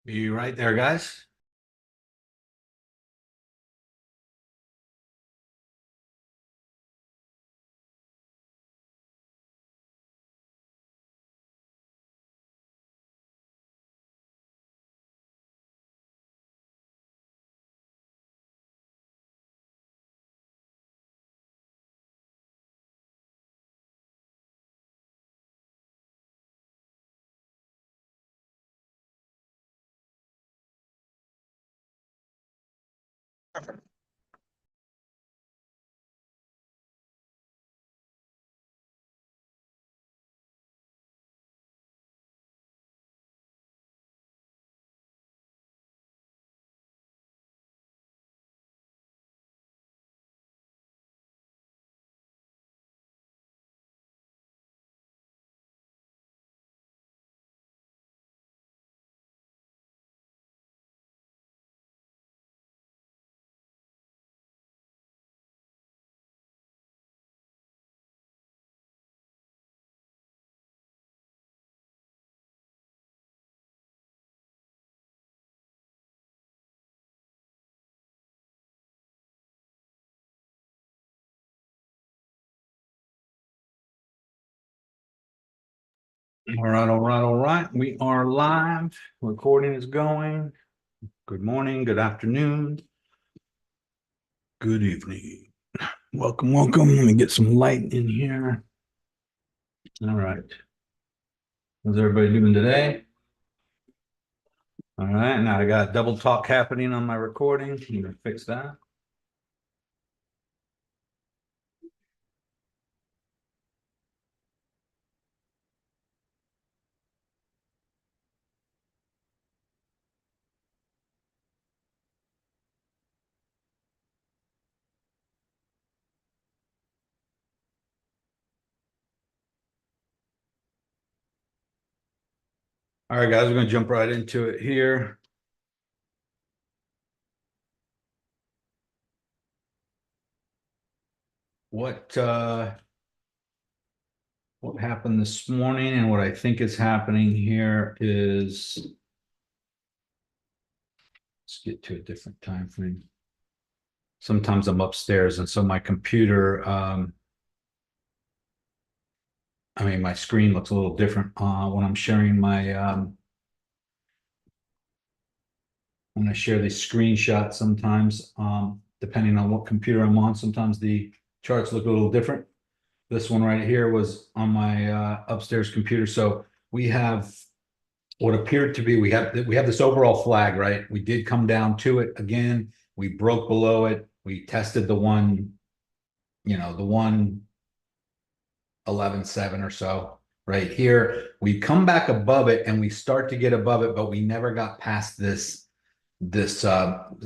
You right there, guys? All right, all right, all right. We are live. Recording is going. Good morning, good afternoon, good evening. Welcome, welcome. Let me get some light in here. All right. How's everybody doing today? All right, now I got double talk happening on my recording. I'm gonna fix that. All right, guys, we're gonna jump right into it here. What happened this morning and what I think is happening here is let's get to a different time frame. Sometimes I'm upstairs and so my computer I mean my screen looks a little different when I'm sharing my when I share these screenshots sometimes depending on what computer I'm on, sometimes the charts look a little different. This one right here was on my upstairs computer. So we have what appeared to be we have this overall flag, right? We did come down to it again. We broke below it. We tested the one, the 111.7 or so right here. We come back above it and we start to get above it, but we never got past this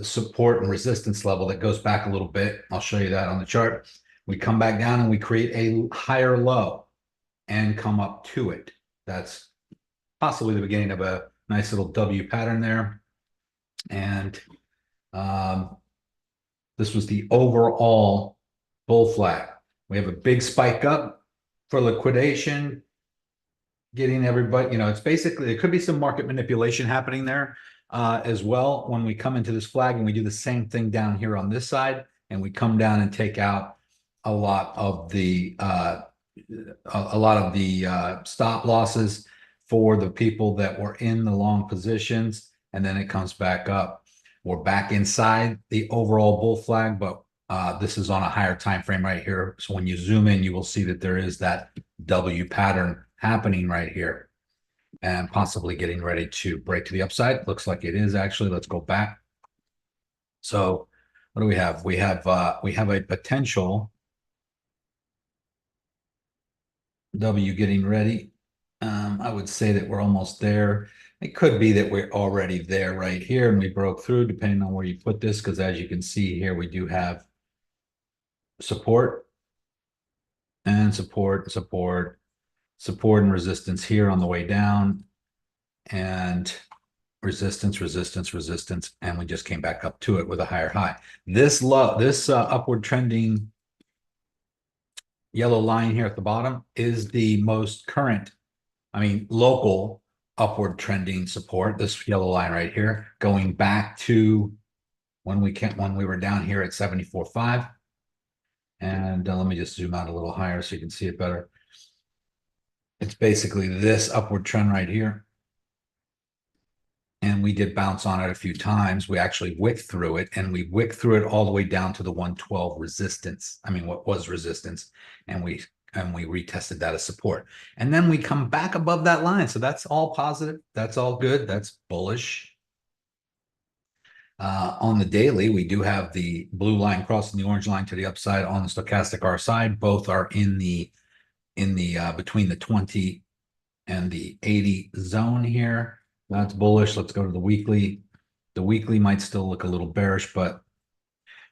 support and resistance level that goes back a little bit. I'll show you that on the chart. We come back down and we create a higher low and come up to it. That's possibly the beginning of a nice little W pattern there. And um, this was the overall bull flag. We have a big spike up for liquidation, getting everybody, it's basically, there could be some market manipulation happening there as well when we come into this flag, and we do the same thing down here on this side, and we come down and take out a lot of the stop losses for the people that were in the long positions, and then it comes back up. We're back inside the overall bull flag, but this is on a higher time frame right here. So when you zoom in, you will see that there is that W pattern happening right here and possibly getting ready to break to the upside. Looks like it is actually. Let's go back. So what do we have? We have a potential W getting ready. I would say that we're almost there. It could be that we're already there right here and we broke through, depending on where you put this, because as you can see here, we do have support and support and resistance here on the way down, and resistance, and we just came back up to it with a higher high. This upward trending yellow line here at the bottom is the most current, local upward trending support, this yellow line right here, going back to when we were down here at 74.5. And let me just zoom out a little higher so you can see it better. It's basically this upward trend right here. And we did bounce on it a few times. We actually wicked through it, and we wicked through it all the way down to the 112 resistance. I mean, what was resistance? And we retested that as support. And then we come back above that line. So that's all positive. That's all good. That's bullish. On the daily, we do have the blue line crossing the orange line to the upside on the stochastic RSI. Both are in the between the 20 and the 80 zone here. That's bullish. Let's go to the weekly. The weekly might still look a little bearish, but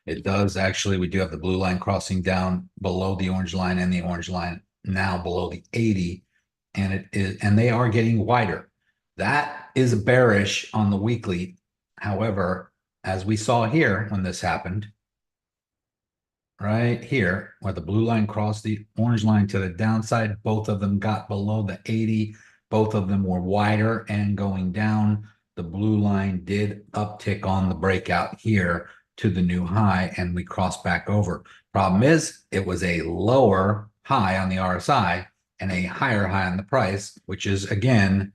it does actually. We do have the blue line crossing down below the orange line, and the orange line now below the 80, and they are getting wider. That is bearish on the weekly. However, as we saw here when this happened, right here, where the blue line crossed the orange line to the downside, both of them got below the 80. Both of them were wider and going down. The blue line did uptick on the breakout here to the new high, and we crossed back over. Problem is, it was a lower high on the RSI and a higher high on the price, which is, again,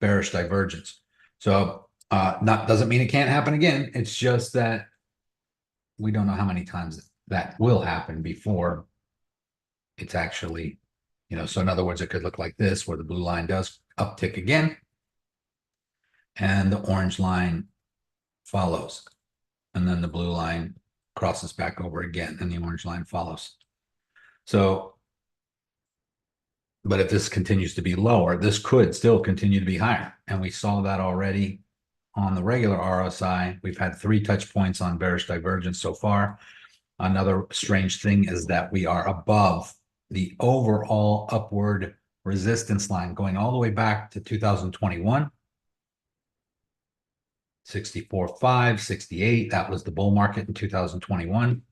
bearish divergence. So not doesn't mean it can't happen again. It's just that we don't know how many times that will happen before it's actually, so in other words, it could look like this, where the blue line does uptick again and the orange line follows, and then the blue line crosses back over again and the orange line follows. So, but if this continues to be lower, this could still continue to be higher, and we saw that already on the regular RSI. We've had 3 touch points on bearish divergence so far. Another strange thing is that we are above the overall upward resistance line going all the way back to 2021. 64.5, 68. That was the bull market in 2021.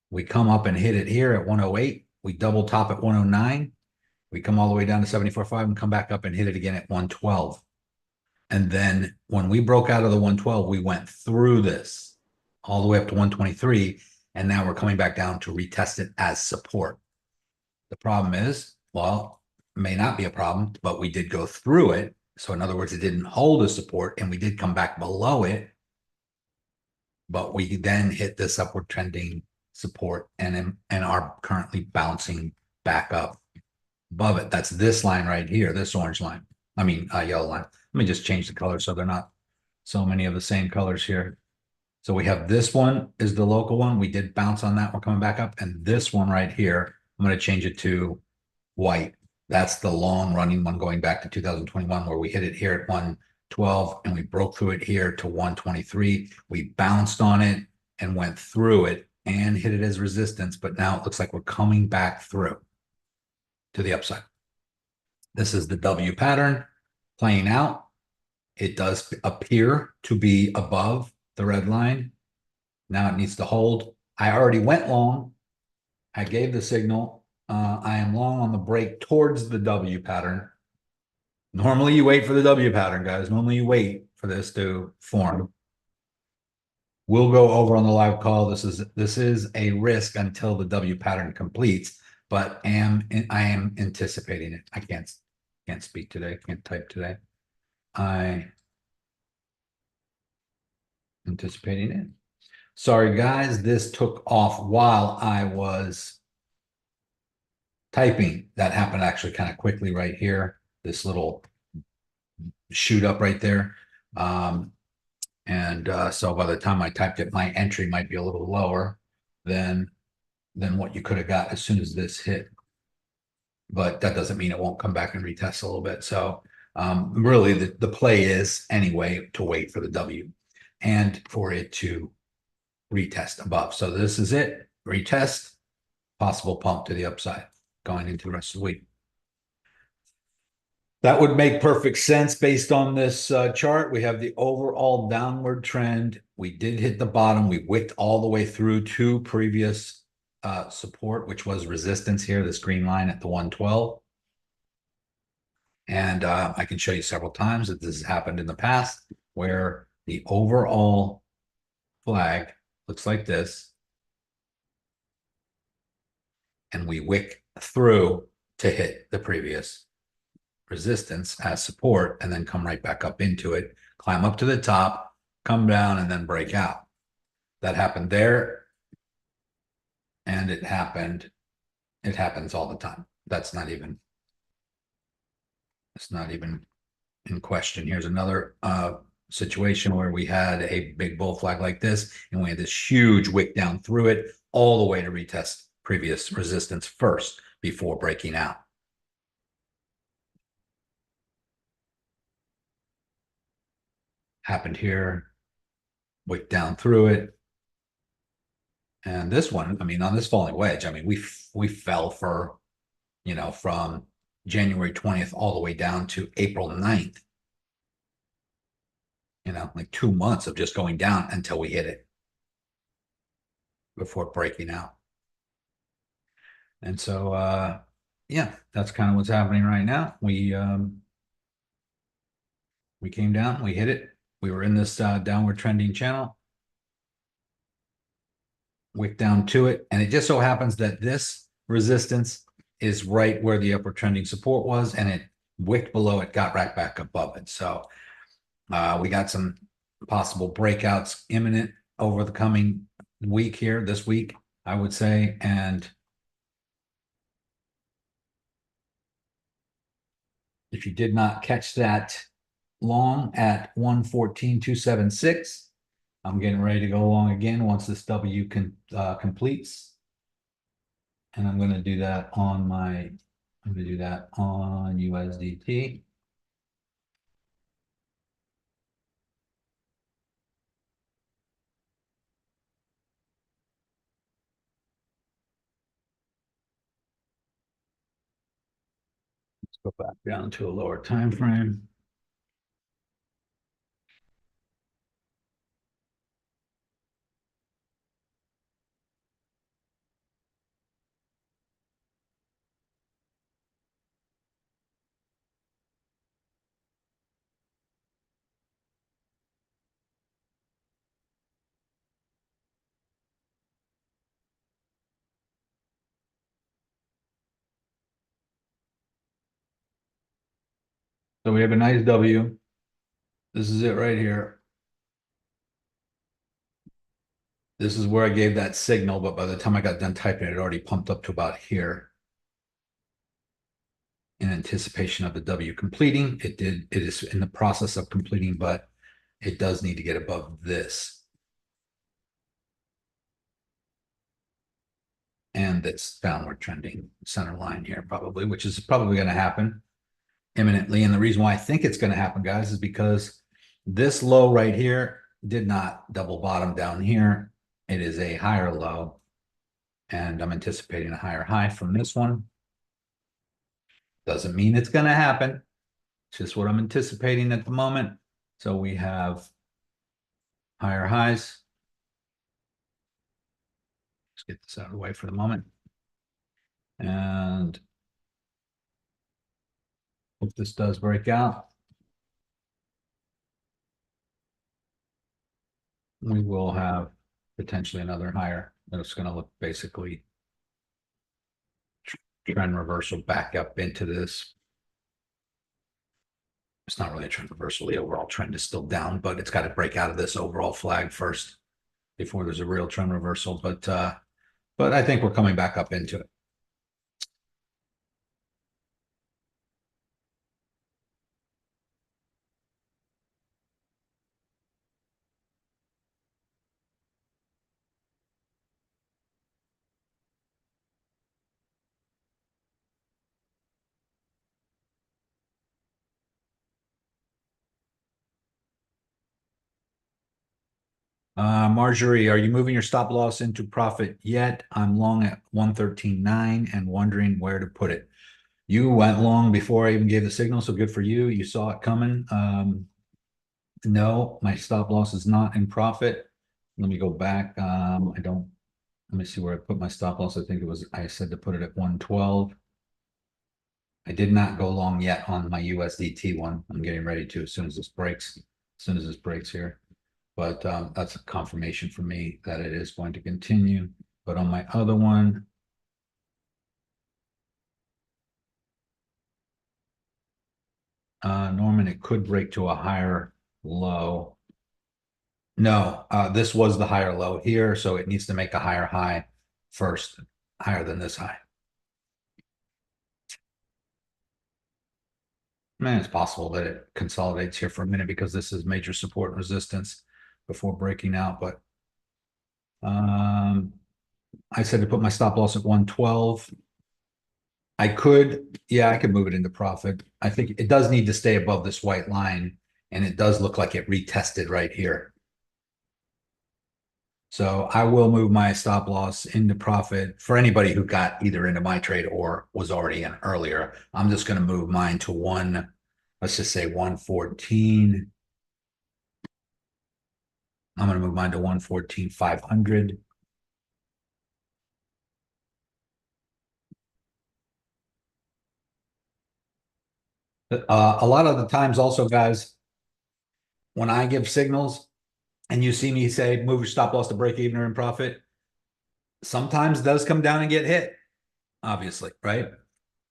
We come up and hit it here at 108. We double top at 109. We come all the way down to 74.5 and come back up and hit it again at 112. And then when we broke out of the 112, we went through this all the way up to 123. And now we're coming back down to retest it as support. The problem is, well, may not be a problem, but we did go through it. So in other words, it didn't hold a support, and we did come back below it. But we then hit this upward trending support and are currently bouncing back up above it. That's this line right here, this orange line. I mean, yellow line. Let me just change the color so they're not so many of the same colors here. So we have this one is the local one. We did bounce on that. We're coming back up. And this one right here, I'm going to change it to white. That's the long running one going back to 2021, where we hit it here at 112 and we broke through it here to 123. We bounced on it and went through it and hit it as resistance. But now it looks like we're coming back through to the upside. This is the W pattern playing out. It does appear to be above the red line. Now it needs to hold. I already went long. I gave the signal. I am long on the break towards the W pattern. Normally you wait for the W pattern, guys. Normally you wait for this to form. We'll go over on the live call. This is a risk until the W pattern completes, but I am anticipating it. I can't speak today. Can't type today. I anticipating it. Sorry, guys. This took off while I was typing. That happened actually kind of quickly right here. This little shoot up right there. So by the time I typed it, my entry might be a little lower than what you could have got as soon as this hit. But that doesn't mean it won't come back and retest a little bit. So really the play is anyway to wait for the W and for it to retest above. So this is it. Retest, possible pump to the upside going into the rest of the week. That would make perfect sense based on this chart. We have the overall downward trend. We did hit the bottom. We wicked all the way through to previous support, which was resistance here, this green line at the 112. And I can show you several times that this has happened in the past where the overall flag looks like this, and we wick through to hit the previous resistance as support and then come right back up into it, climb up to the top, come down, and then break out. That happened there, and it happens all the time. That's not even, it's not even in question. Here's another situation where we had a big bull flag like this, and we had this huge wick down through it all the way to retest previous resistance first before breaking out. Happened here, wick down through it. And this one, I mean, on this falling wedge, I mean, we fell for, from January 20th all the way down to April 9th. Like 2 months of just going down until we hit it before breaking out. And so, yeah, that's kind of what's happening right now. We came down, we hit it. We were in this downward trending channel, wick down to it. And it just so happens that this resistance is right where the upward trending support was, and it wicked below it, got right back above it. So we got some possible breakouts imminent over the coming week here, this week, I would say. And if you did not catch that long at 114,276, I'm getting ready to go long again once this W completes. And I'm going to do that on USDT. Let's go back down to a lower time frame. So we have a nice W. This is it right here. This is where I gave that signal, but by the time I got done typing, it already pumped up to about here. In anticipation of the W completing, it is in the process of completing, but it does need to get above this. And this downward trending center line here probably, which is probably going to happen imminently. And the reason why I think it's going to happen, guys, is because this low right here did not double bottom down here. It is a higher low, and I'm anticipating a higher high from this one. Doesn't mean it's going to happen. It's just what I'm anticipating at the moment. So we have higher highs. Let's get this out of the way for the moment. And if this does break out, we will have potentially another higher. It's going to look basically trend reversal back up into this. It's not really a trend reversal. The overall trend is still down, but it's got to break out of this overall flag first before there's a real trend reversal. But I think we're coming back up into it. Marjorie, are you moving your stop loss into profit yet? I'm long at 113.9 and wondering where to put it. You went long before I even gave the signal, so good for you. You saw it coming. No, my stop loss is not in profit. Let me go back. Let me see where I put my stop loss. I think I said to put it at 112. I did not go long yet on my USDT one. I'm getting ready to as soon as this breaks, as soon as this breaks here. But that's a confirmation for me that it is going to continue. But on my other one, Norman, it could break to a higher low. No, this was the higher low here, so it needs to make a higher high first, higher than this high. Man, it's possible that it consolidates here for a minute because this is major support and resistance before breaking out. But I said to put my stop loss at 112. I could, yeah, I could move it into profit. I think it does need to stay above this white line, and it does look like it retested right here. So I will move my stop loss into profit for anybody who got either into my trade or was already in earlier. I'm just going to move mine to one, let's just say 114. I'm going to move mine to 114,500. A lot of the times also, guys, when I give signals and you see me say move your stop loss to break even or in profit, sometimes does come down and get hit, obviously, right?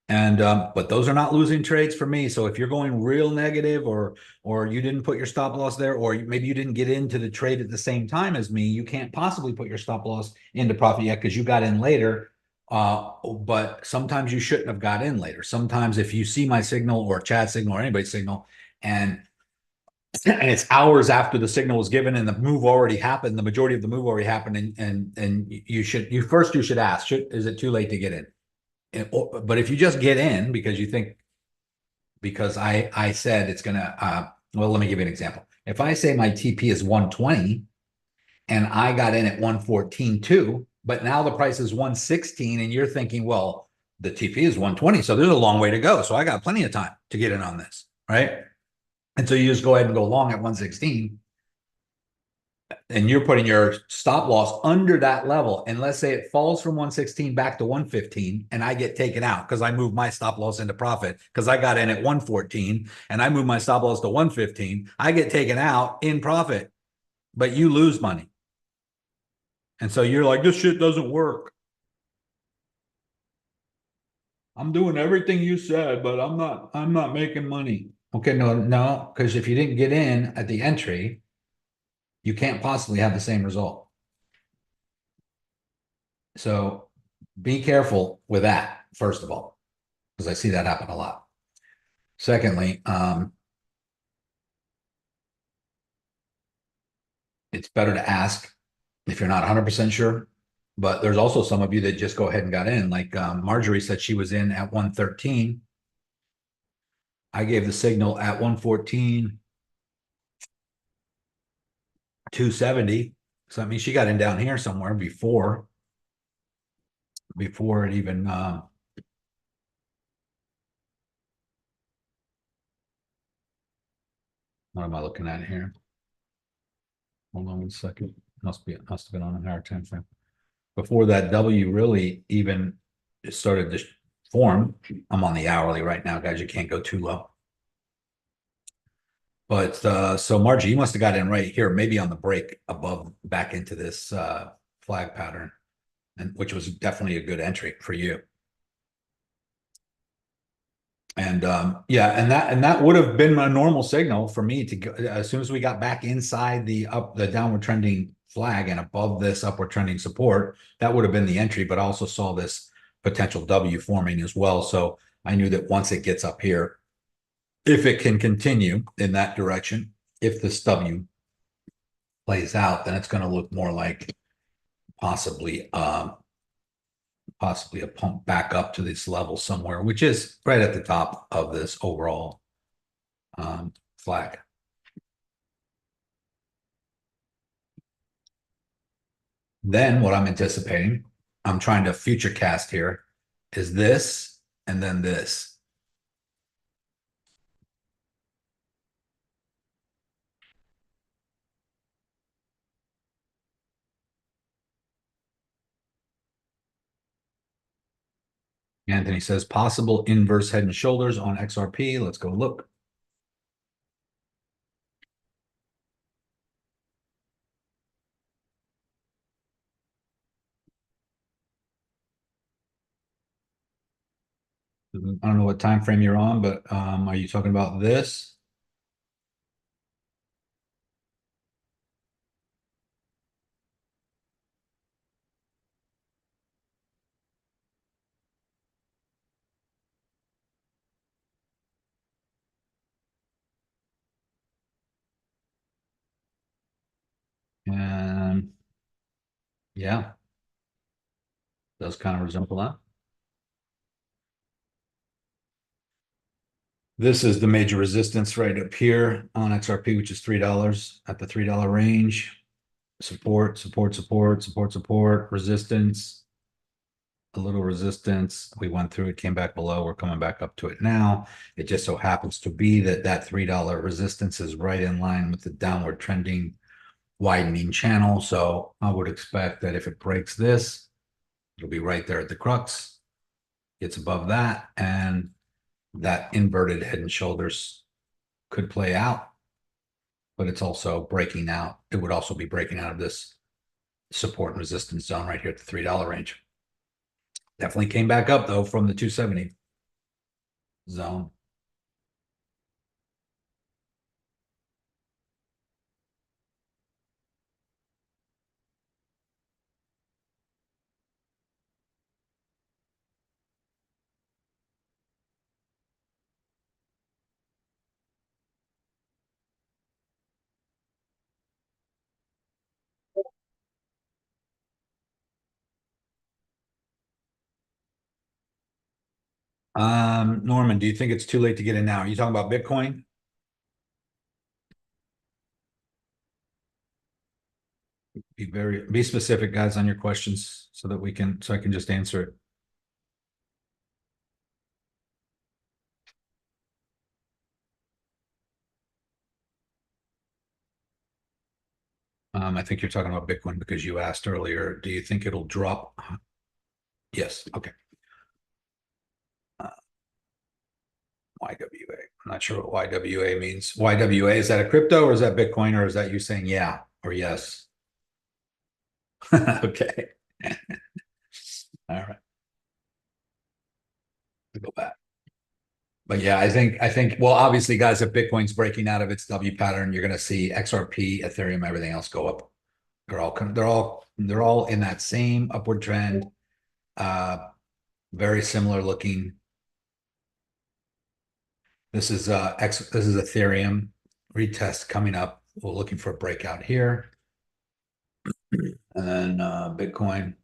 And but those are not losing trades for me. So if you're going real negative, or you didn't put your stop loss there, or maybe you didn't get into the trade at the same time as me, you can't possibly put your stop loss into profit yet because you got in later. But sometimes you shouldn't have got in later. Sometimes if you see my signal or chat signal or anybody's signal, and and it's hours after the signal was given and the move already happened, the majority of the move already happened, and you should ask, is it too late to get in? But if you just get in because you think, because I said it's gonna well, let me give you an example. If I say my TP is 120 and I got in at 114 too, but now the price is 116 and you're thinking, well, the TP is 120, so there's a long way to go. So I got plenty of time to get in on this, right? And so you just go ahead and go long at 116, and you're putting your stop loss under that level. And let's say it falls from 116 back to 115, and I get taken out because I moved my stop loss into profit because I got in at 114 and I moved my stop loss to 115. I get taken out in profit, but you lose money. And so you're like, this shit doesn't work. I'm doing everything you said, but I'm not making money. Okay, no, because if you didn't get in at the entry, you can't possibly have the same result. So be careful with that, first of all, because I see that happen a lot. Secondly, it's better to ask if you're not 100% sure. But there's also some of you that just go ahead and got in. Like Marjorie said she was in at 113. I gave the signal at 114, 270. So I mean, she got in down here somewhere before it even what am I looking at here? Hold on one second. Must have been on a higher time frame. Before that W really even started to form. I'm on the hourly right now, guys. You can't go too low. But so Margie, you must have got in right here, maybe on the break above back into this flag pattern, and which was definitely a good entry for you. And yeah, and that would have been a normal signal for me to go as soon as we got back inside the downward trending flag and above this upward trending support, that would have been the entry. But I also saw this potential W forming as well. So I knew that once it gets up here, if it can continue in that direction, if this W plays out, then it's going to look more like possibly possibly a pump back up to this level somewhere, which is right at the top of this overall flag. Then what I'm anticipating, I'm trying to future cast here, is this and then this. Anthony says possible inverse head and shoulders on XRP. Let's go look. I don't know what time frame you're on, but are you talking about this? And yeah, does kind of resemble that. This is the major resistance right up here on XRP, which is $3 at the $3 range. Support, support, support, support, support, resistance, a little resistance. We went through it, came back below. We're coming back up to it now. It just so happens to be that that $3 resistance is right in line with the downward trending widening channel. So I would expect that if it breaks this, it'll be right there at the crux, gets above that, and that inverted head and shoulders could play out, but it's also breaking out. It would also be breaking out of this support and resistance zone right here at the $3 range. Definitely came back up though from the 270 zone. Norman, do you think it's too late to get in now? Are you talking about Bitcoin? Be specific, guys, on your questions so that so I can just answer it. I think you're talking about Bitcoin because you asked earlier, do you think it'll drop? Yes. Okay. YWA. I'm not sure what YWA means. YWA, is that a crypto or is that Bitcoin or is that you saying yeah or yes? Okay. All right. Go back. But yeah, I think well, obviously, guys, if Bitcoin's breaking out of its W pattern, you're gonna see XRP, Ethereum, everything else go up. They're all in that same upward trend. Uh very similar looking. This is Ethereum retest coming up. We're looking for a breakout here. And then Bitcoin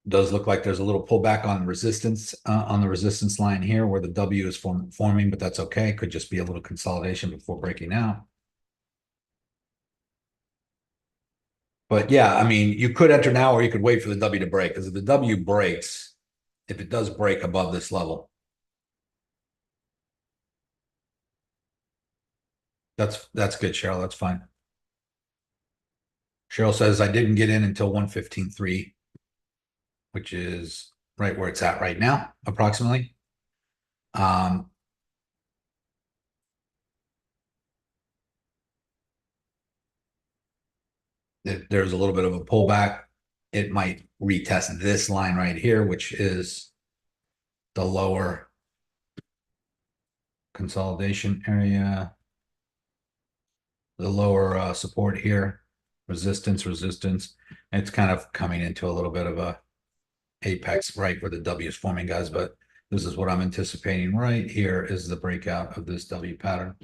does look like there's a little pullback on the resistance line here where the W is forming, but that's okay. Could just be a little consolidation before breaking out. But yeah, I mean, you could enter now or you could wait for the W to break because if the W breaks, if it does break above this level, that's good, Cheryl. That's fine. Cheryl says I didn't get in until 115.3, which is right where it's at right now, approximately. Um, there's a little bit of a pullback. It might retest this line right here, which is the lower consolidation area, the lower support here, resistance, resistance. It's kind of coming into a little bit of a apex right where the W is forming, guys, but this is what I'm anticipating right here is the breakout of this W pattern.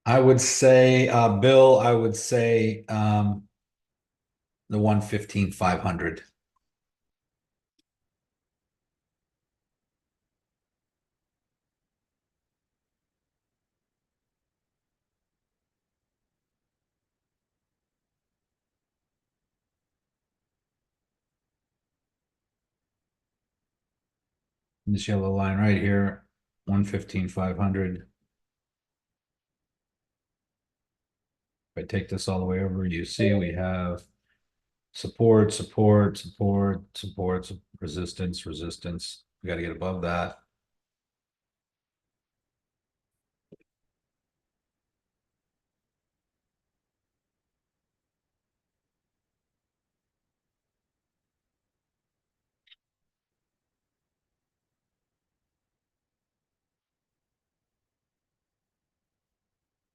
I would say, Bill, I would say the 115,500. This yellow line right here 115,500. If I take this all the way over, you see we have support, support, support, support, resistance, resistance. We got to get above that.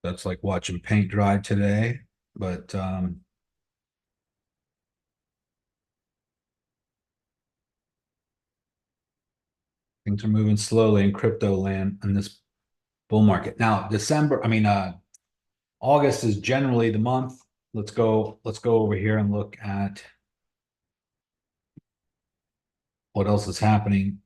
That's like watching paint dry today, but things are moving slowly in crypto land in this bull market. Now, August is generally the month. Let's go over here and look at what else is happening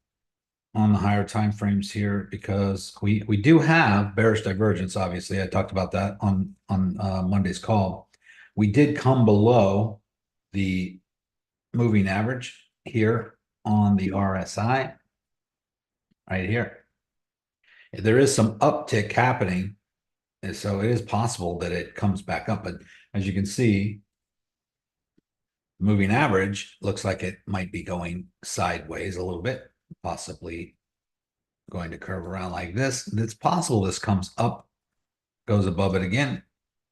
on the higher time frames here, because we do have bearish divergence. Obviously, I talked about that on Monday's call. We did come below the moving average here on the RSI right here. There is some uptick happening, and so it is possible that it comes back up. But as you can see, moving average looks like it might be going sideways a little bit, possibly going to curve around like this. It's possible this comes up, goes above it again,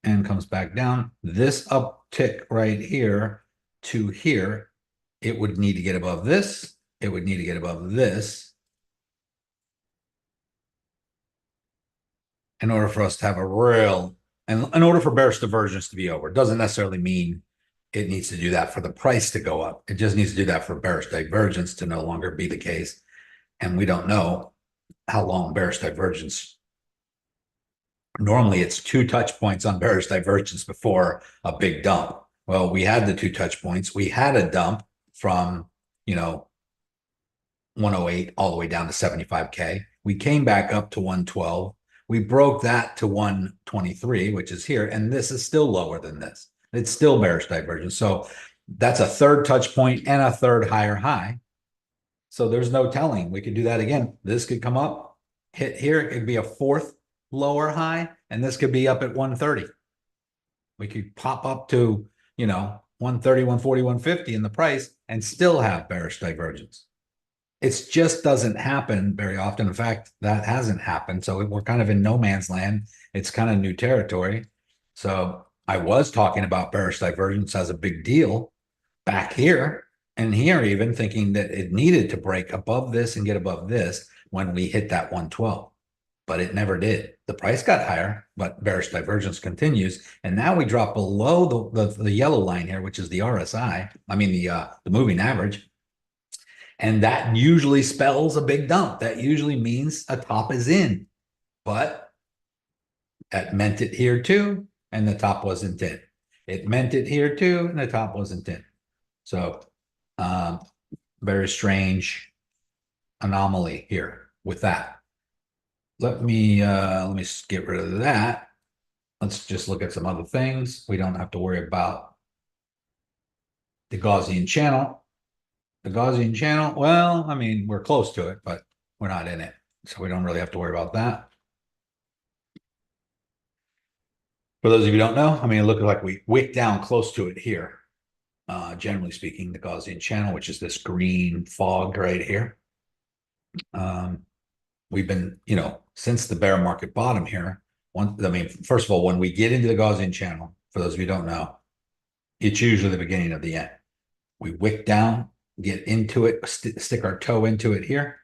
and comes back down. This uptick right here to here, it would need to get above this. It would need to get above this in order for us to have a real, and in order for bearish divergence to be over. It doesn't necessarily mean it needs to do that for the price to go up. It just needs to do that for bearish divergence to no longer be the case. And we don't know how long bearish divergence. Normally it's 2 touch points on bearish divergence before a big dump. Well, we had the 2 touch points. We had a dump from, 108 all the way down to 75K. We came back up to 112. We broke that to 123, which is here. And this is still lower than this. It's still bearish divergence. So that's a 3rd touch point and a 3rd higher high. So there's no telling. We could do that again. This could come up, hit here. It could be a 4th lower high, and this could be up at 130. We could pop up to, 130, 140, 150 in the price and still have bearish divergence. It just doesn't happen very often. In fact, that hasn't happened. So we're kind of in no man's land. It's kind of new territory. So I was talking about bearish divergence as a big deal back here and here, even thinking that it needed to break above this and get above this when we hit that 112. But it never did. The price got higher, but bearish divergence continues. And now we drop below the yellow line here, which is the RSI. I mean, the moving average. And that usually spells a big dump. That usually means a top is in. But that meant it here too, and the top wasn't in. It meant it here too, and the top wasn't in. So very strange anomaly here with that. Let me get rid of that. Let's just look at some other things. We don't have to worry about the Gaussian channel. The Gaussian channel, well, I mean, we're close to it, but we're not in it. So we don't really have to worry about that. For those of you who don't know, I mean, it looked like we wicked down close to it here. Generally speaking, the Gaussian channel, which is this green fog right here. We've been, since the bear market bottom here, first of all, when we get into the Gaussian channel, for those of you who don't know, it's usually the beginning of the end. We wick down, get into it, stick our toe into it here,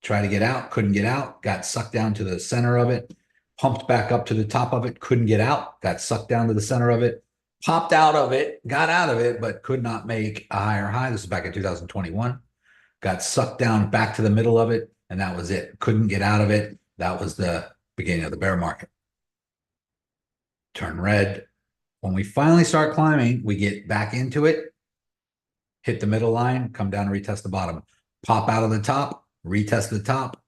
try to get out, couldn't get out, got sucked down to the center of it, pumped back up to the top of it, couldn't get out, got sucked down to the center of it, popped out of it, got out of it, but could not make a higher high. This is back in 2021. Got sucked down back to the middle of it, and that was it. Couldn't get out of it. That was the beginning of the bear market. Turn red. When we finally start climbing, we get back into it, hit the middle line, come down and retest the bottom, pop out of the top, retest the top,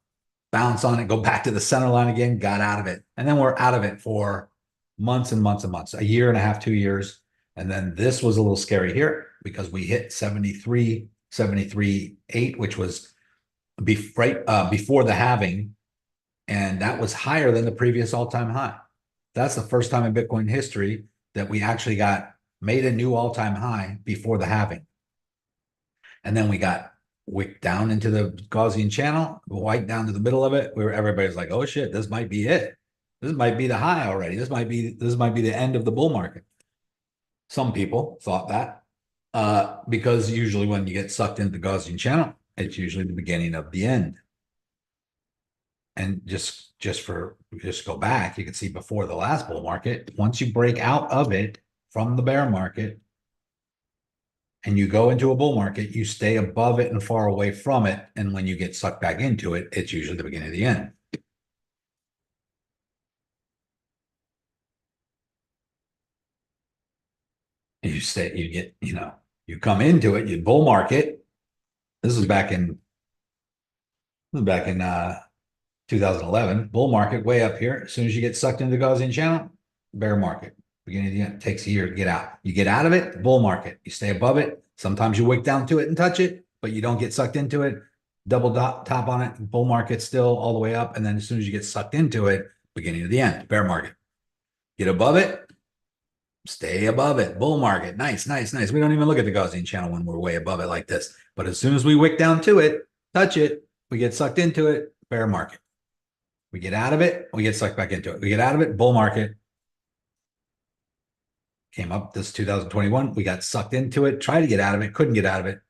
bounce on it, go back to the center line again, got out of it. And then we're out of it for months and months and months, a year and a half, 2 years. And then this was a little scary here because we hit 73.8, which was before the halving, and that was higher than the previous all-time high. That's the first time in Bitcoin history that we actually made a new all-time high before the halving. And then we got wicked down into the Gaussian channel, right down to the middle of it, where everybody's like, oh shit, this might be it. This might be the high already. This might be the end of the bull market. Some people thought that, because usually when you get sucked into the Gaussian channel, it's usually the beginning of the end. And just go back, you can see before the last bull market, once you break out of it from the bear market and you go into a bull market, you stay above it and far away from it. And when you get sucked back into it, it's usually the beginning of the end. You come into it, you bull market. This is back in 2011, bull market way up here. As soon as you get sucked into the Gaussian channel, bear market. Beginning of the end, takes a year to get out. You get out of it, bull market. You stay above it. Sometimes you wick down to it and touch it, but you don't get sucked into it. Double top on it, bull market still all the way up. And then as soon as you get sucked into it, beginning of the end, bear market. Get above it, stay above it, bull market. Nice, nice, nice. We don't even look at the Gaussian channel when we're way above it like this. But as soon as we wick down to it, touch it, we get sucked into it, bear market. We get out of it, we get sucked back into it. We get out of it, bull market. Came up this 2021. We got sucked into it, tried to get out of it, couldn't get out of it,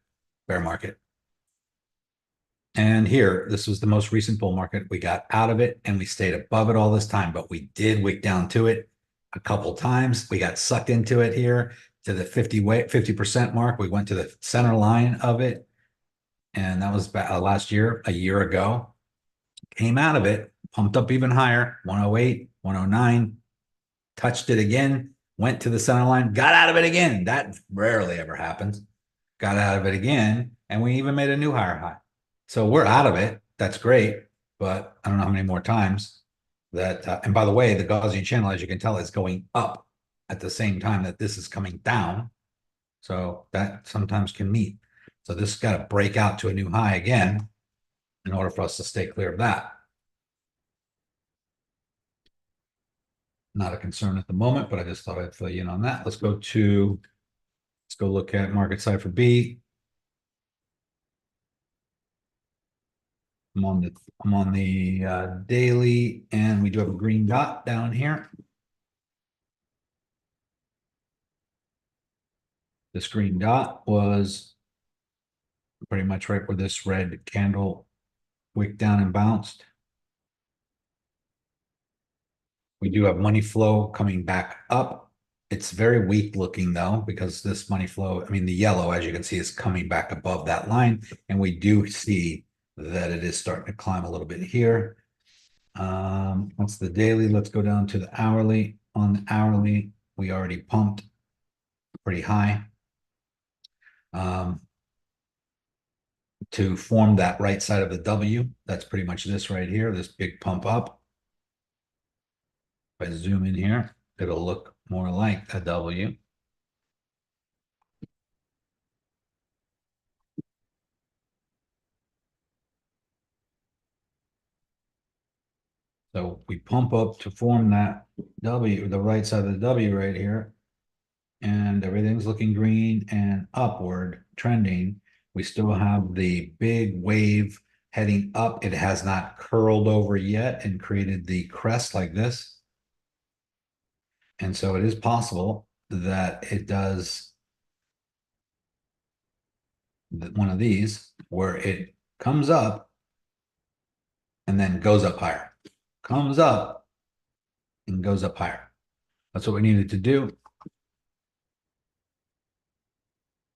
bear market. And here, this was the most recent bull market. We got out of it and we stayed above it all this time, but we did wick down to it a couple times. We got sucked into it here to the 50% mark. We went to the center line of it. And that was last year, a year ago. Came out of it, pumped up even higher, 108, 109, touched it again, went to the center line, got out of it again. That rarely ever happens. Got out of it again, and we even made a new higher high. So we're out of it. That's great, but I don't know how many more times that. And by the way, the Gaussian channel, as you can tell, is going up at the same time that this is coming down. So that sometimes can meet. So this has got to break out to a new high again in order for us to stay clear of that. Not a concern at the moment, but I just thought I'd fill you in on that. Let's go look at market cipher B. I'm on the daily, and we do have a green dot down here. This green dot was pretty much right where this red candle wicked down and bounced. We do have money flow coming back up. It's very weak looking though, because this money flow, I mean, the yellow, as you can see, is coming back above that line. And we do see that it is starting to climb a little bit here. What's the daily? Let's go down to the hourly. On the hourly, we already pumped pretty high. To form that right side of the W, that's pretty much this right here, this big pump up. If I zoom in here, it'll look more like a W. So we pump up to form that W, the right side of the W right here, and everything's looking green and upward trending. We still have the big wave heading up. It has not curled over yet and created the crest like this. And so it is possible that it does one of these where it comes up and then goes up higher. Comes up and goes up higher. That's what we needed to do.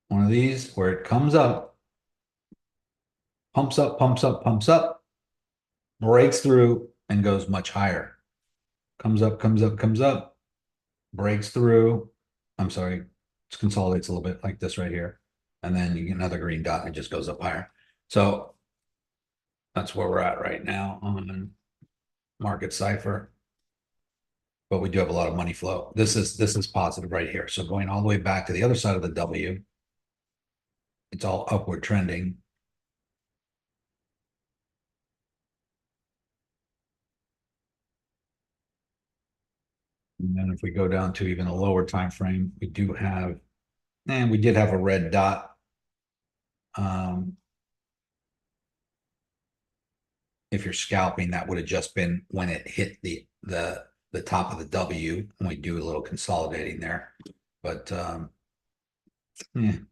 One of these where it comes up, pumps up, pumps up, pumps up, breaks through and goes much higher. Comes up, comes up, comes up, breaks through. I'm sorry, it consolidates a little bit like this right here. And then you get another green dot and it just goes up higher. So that's where we're at right now on market cipher. But we do have a lot of money flow. This is positive right here. So going all the way back to the other side of the W, it's all upward trending. And then if we go down to even a lower time frame, we do have, and we did have a red dot. Um, if you're scalping, that would have just been when it hit the top of the W, and we do a little consolidating there. But I'm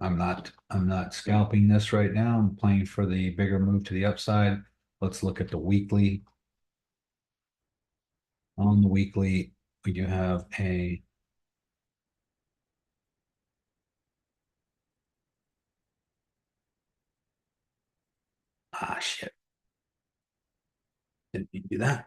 not scalping this right now. I'm playing for the bigger move to the upside. Let's look at the weekly. On the weekly, we do have a shit. Didn't need to do that.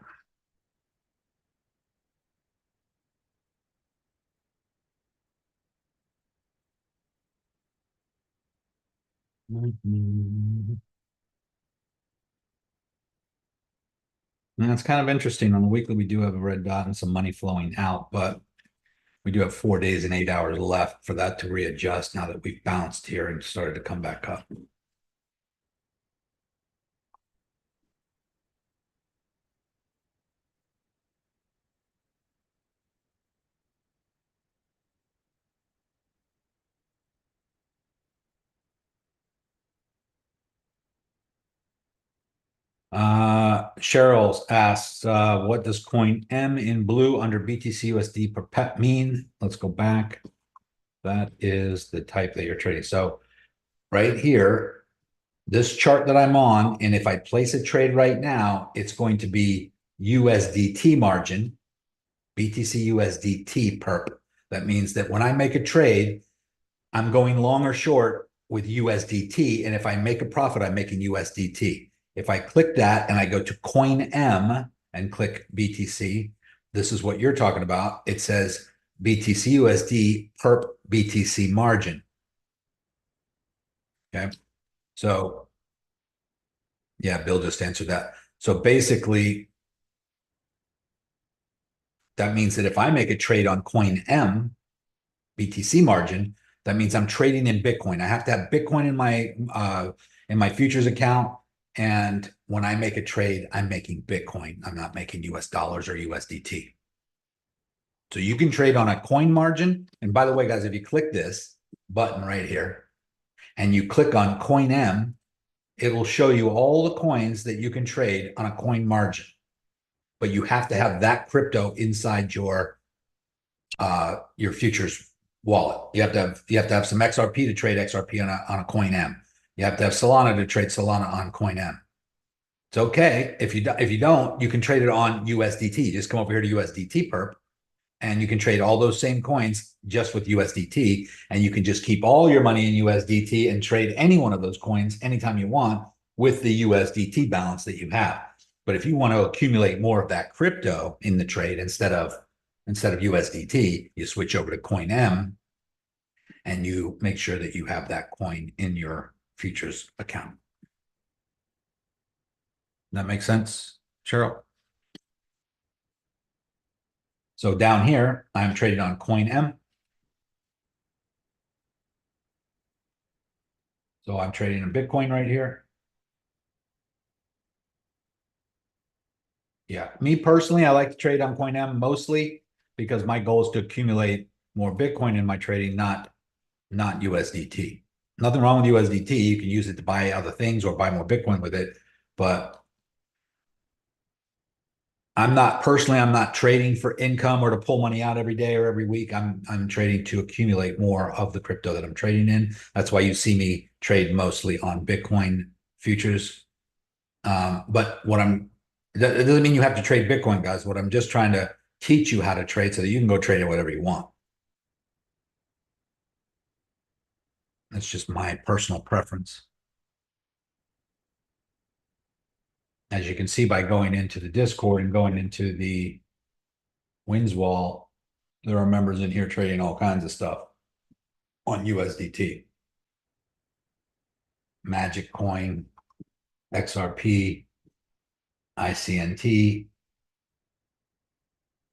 And it's kind of interesting. On the weekly, we do have a red dot and some money flowing out, but we do have 4 days and 8 hours left for that to readjust now that we've bounced here and started to come back up. Cheryl asks, what does coin M in blue under BTC USD per pep mean? Let's go back. That is the type that you're trading. So right here, this chart that I'm on, and if I place a trade right now, it's going to be USDT margin, BTC USDT perp. That means that when I make a trade, I'm going long or short with USDT. And if I make a profit, I'm making USDT. If I click that and I go to Coin M and click BTC, this is what you're talking about. It says BTC USD perp BTC margin. Okay. So, yeah, Bill just answered that. So basically, that means that if I make a trade on Coin M, BTC margin, that means I'm trading in Bitcoin. I have to have Bitcoin in my futures account. And when I make a trade, I'm making Bitcoin. I'm not making US dollars or USDT. So you can trade on a coin margin. And by the way, guys, if you click this button right here and you click on Coin M, it will show you all the coins that you can trade on a coin margin. But you have to have that crypto inside your futures wallet. You have to have some XRP to trade XRP on a coin M. You have to have Solana to trade Solana on coin M. It's okay if you don't, you can trade it on USDT. Just come over here to USDT perp, and you can trade all those same coins just with USDT, and you can just keep all your money in USDT and trade any one of those coins anytime you want with the USDT balance that you have. But if you want to accumulate more of that crypto in the trade instead of USDT, you switch over to Coin M and you make sure that you have that coin in your futures account. That makes sense, Cheryl? So down here, I'm trading on Coin M. So I'm trading in Bitcoin right here. Yeah, me personally, I like to trade on Coin M mostly because my goal is to accumulate more Bitcoin in my trading, not USDT. Nothing wrong with USDT. You can use it to buy other things or buy more Bitcoin with it. But I'm not trading for income or to pull money out every day or every week. I'm trading to accumulate more of the crypto that I'm trading in. That's why you see me trade mostly on Bitcoin futures. But it doesn't mean you have to trade Bitcoin, guys. What I'm just trying to teach you how to trade so that you can go trade it whatever you want. That's just my personal preference. As you can see by going into the Discord and going into the Wins wall, there are members in here trading all kinds of stuff on USDT, Magic Coin, XRP, ICNT,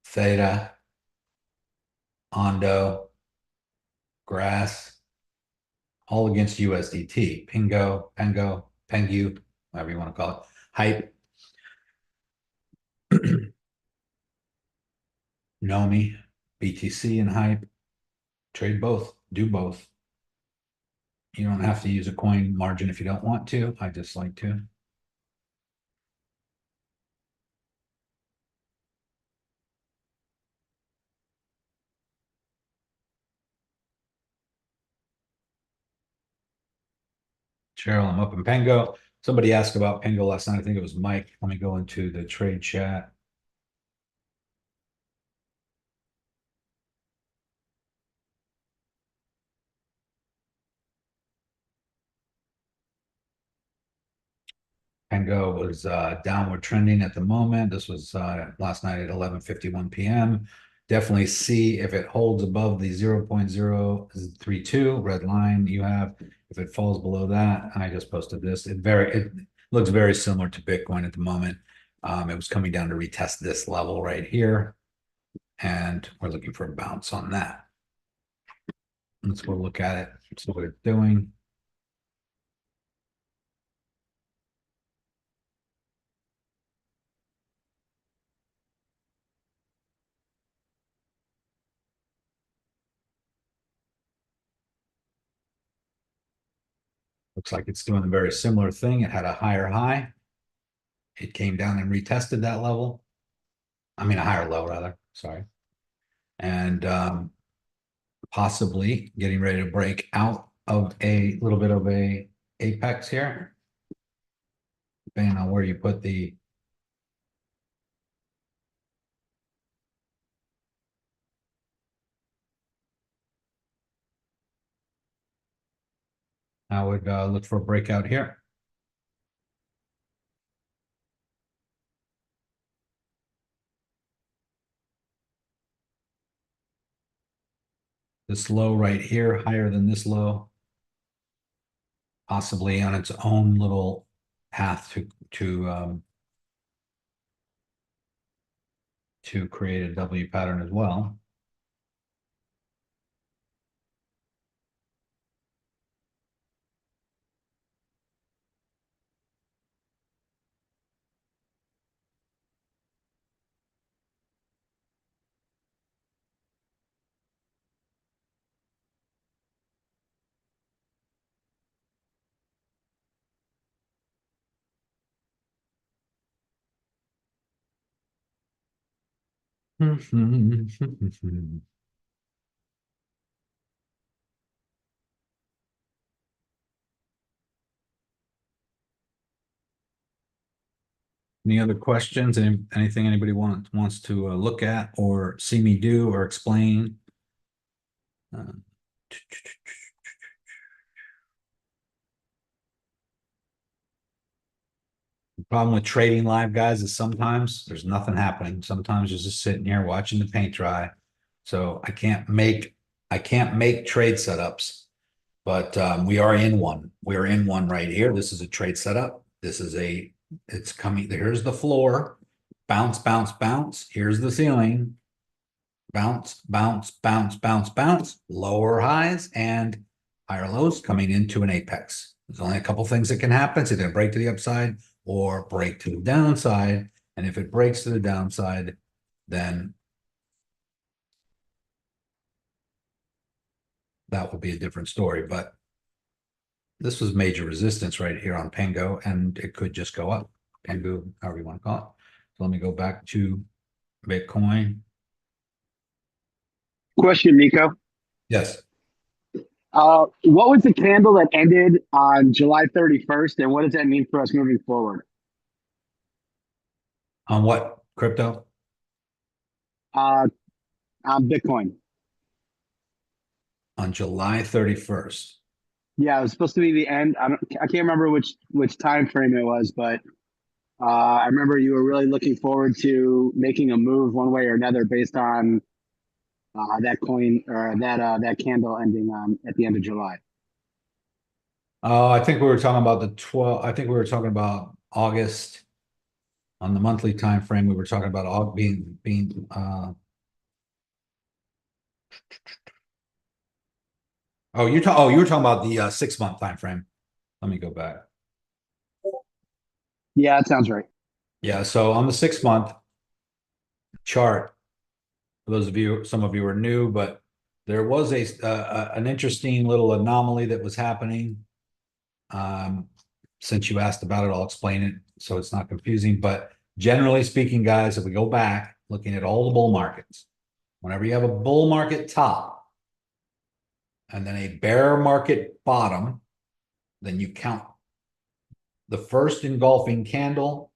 Theta, Ondo, Grass, all against USDT, Pengu, whatever you want to call it, Hype, Nomi. BTC and hype. Trade both, do both. You don't have to use a coin margin if you don't want to. I just like to. Cheryl, I'm up in Pengo. Somebody asked about Pengo last night. I think it was Mike. Let me go into the trade chat. Pengo was downward trending at the moment. This was last night at 11:51 p.m. Definitely see if it holds above the 0.032 red line you have. If it falls below that, I just posted this. It looks very similar to Bitcoin at the moment. It was coming down to retest this level right here, and we're looking for a bounce on that. Let's go look at it, see what it's doing. Looks like it's doing a very similar thing. It had a higher high. It came down and retested that level. I mean, a higher low rather, sorry. And possibly getting ready to break out of a little bit of a apex here. Depending on where you put the I would look for a breakout here. This low right here, higher than this low, possibly on its own little path to create a W pattern as well. Any other questions? Anything anybody wants to look at or see me do or explain? Uh, The problem with trading live, guys, is sometimes there's nothing happening. Sometimes you're just sitting here watching the paint dry. So I can't make trade setups, but we are in one. We're in one right here. This is a trade setup. It's coming. Here's the floor. Bounce, bounce, bounce. Here's the ceiling. Bounce, bounce, bounce, bounce, bounce. Lower highs and higher lows coming into an apex. There's only a couple things that can happen. It's either break to the upside or break to the downside. And if it breaks to the downside, then that would be a different story. But this was major resistance right here on Pango, and it could just go up. Pango, however you want to call it. So let me go back to Bitcoin. Question, Nico. Yes. What was the candle that ended on July 31st, and what does that mean for us moving forward? On what crypto? Uh, on Bitcoin. On July 31st. Yeah, it was supposed to be the end. I can't remember which time frame it was, but I remember you were really looking forward to making a move one way or another based on that coin or that candle ending at the end of July. I think we were talking about the 12. I think we were talking about August on the monthly time frame. We were talking about all being you were talking about the 6 month time frame. Let me go back. Yeah, that sounds right. Yeah, so on the 6 month chart, For those of you, some of you are new, but there was an interesting little anomaly that was happening. Since you asked about it, I'll explain it so it's not confusing. But generally speaking, guys, if we go back looking at all the bull markets, whenever you have a bull market top and then a bear market bottom, then you count the first engulfing candle.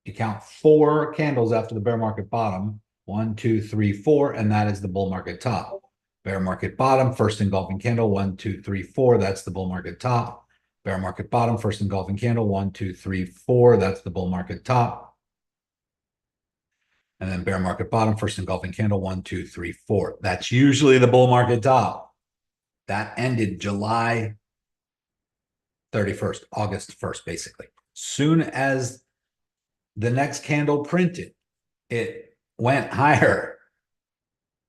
You count 4 candles after the bear market bottom. 1, 2, 3, 4, and that is the bull market top. Bear market bottom, first engulfing candle, 1, 2, 3, 4. That's the bull market top. Bear market bottom, first engulfing candle, 1, 2, 3, 4. That's the bull market top. And then bear market bottom, first engulfing candle, 1, 2, 3, 4. That's usually the bull market top. That ended July 31st, August 1st, basically. Soon as the next candle printed, it went higher.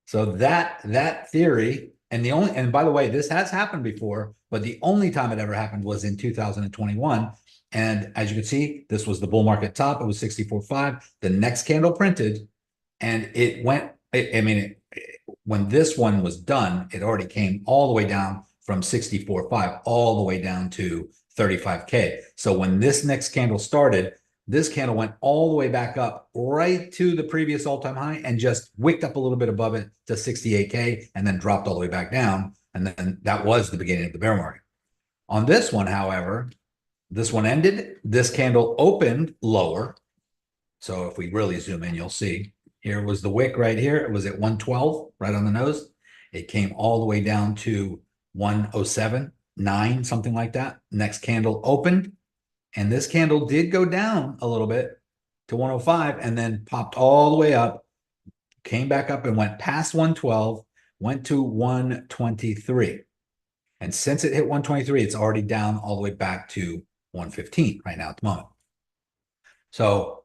So that theory, and by the way, this has happened before, but the only time it ever happened was in 2021. And as you can see, this was the bull market top. It was 64.5. The next candle printed, and it went. When this one was done, it already came all the way down from 64.5 all the way down to 35K. So when this next candle started, this candle went all the way back up right to the previous all-time high and just wicked up a little bit above it to 68K and then dropped all the way back down. And then that was the beginning of the bear market. On this one, however, this one ended. This candle opened lower. So if we really zoom in, you'll see here was the wick right here. It was at 112, right on the nose. It came all the way down to 107.9, something like that. Next candle opened. And this candle did go down a little bit to 105 and then popped all the way up, came back up and went past 112, went to 123. And since it hit 123, it's already down all the way back to 115 right now at the moment. So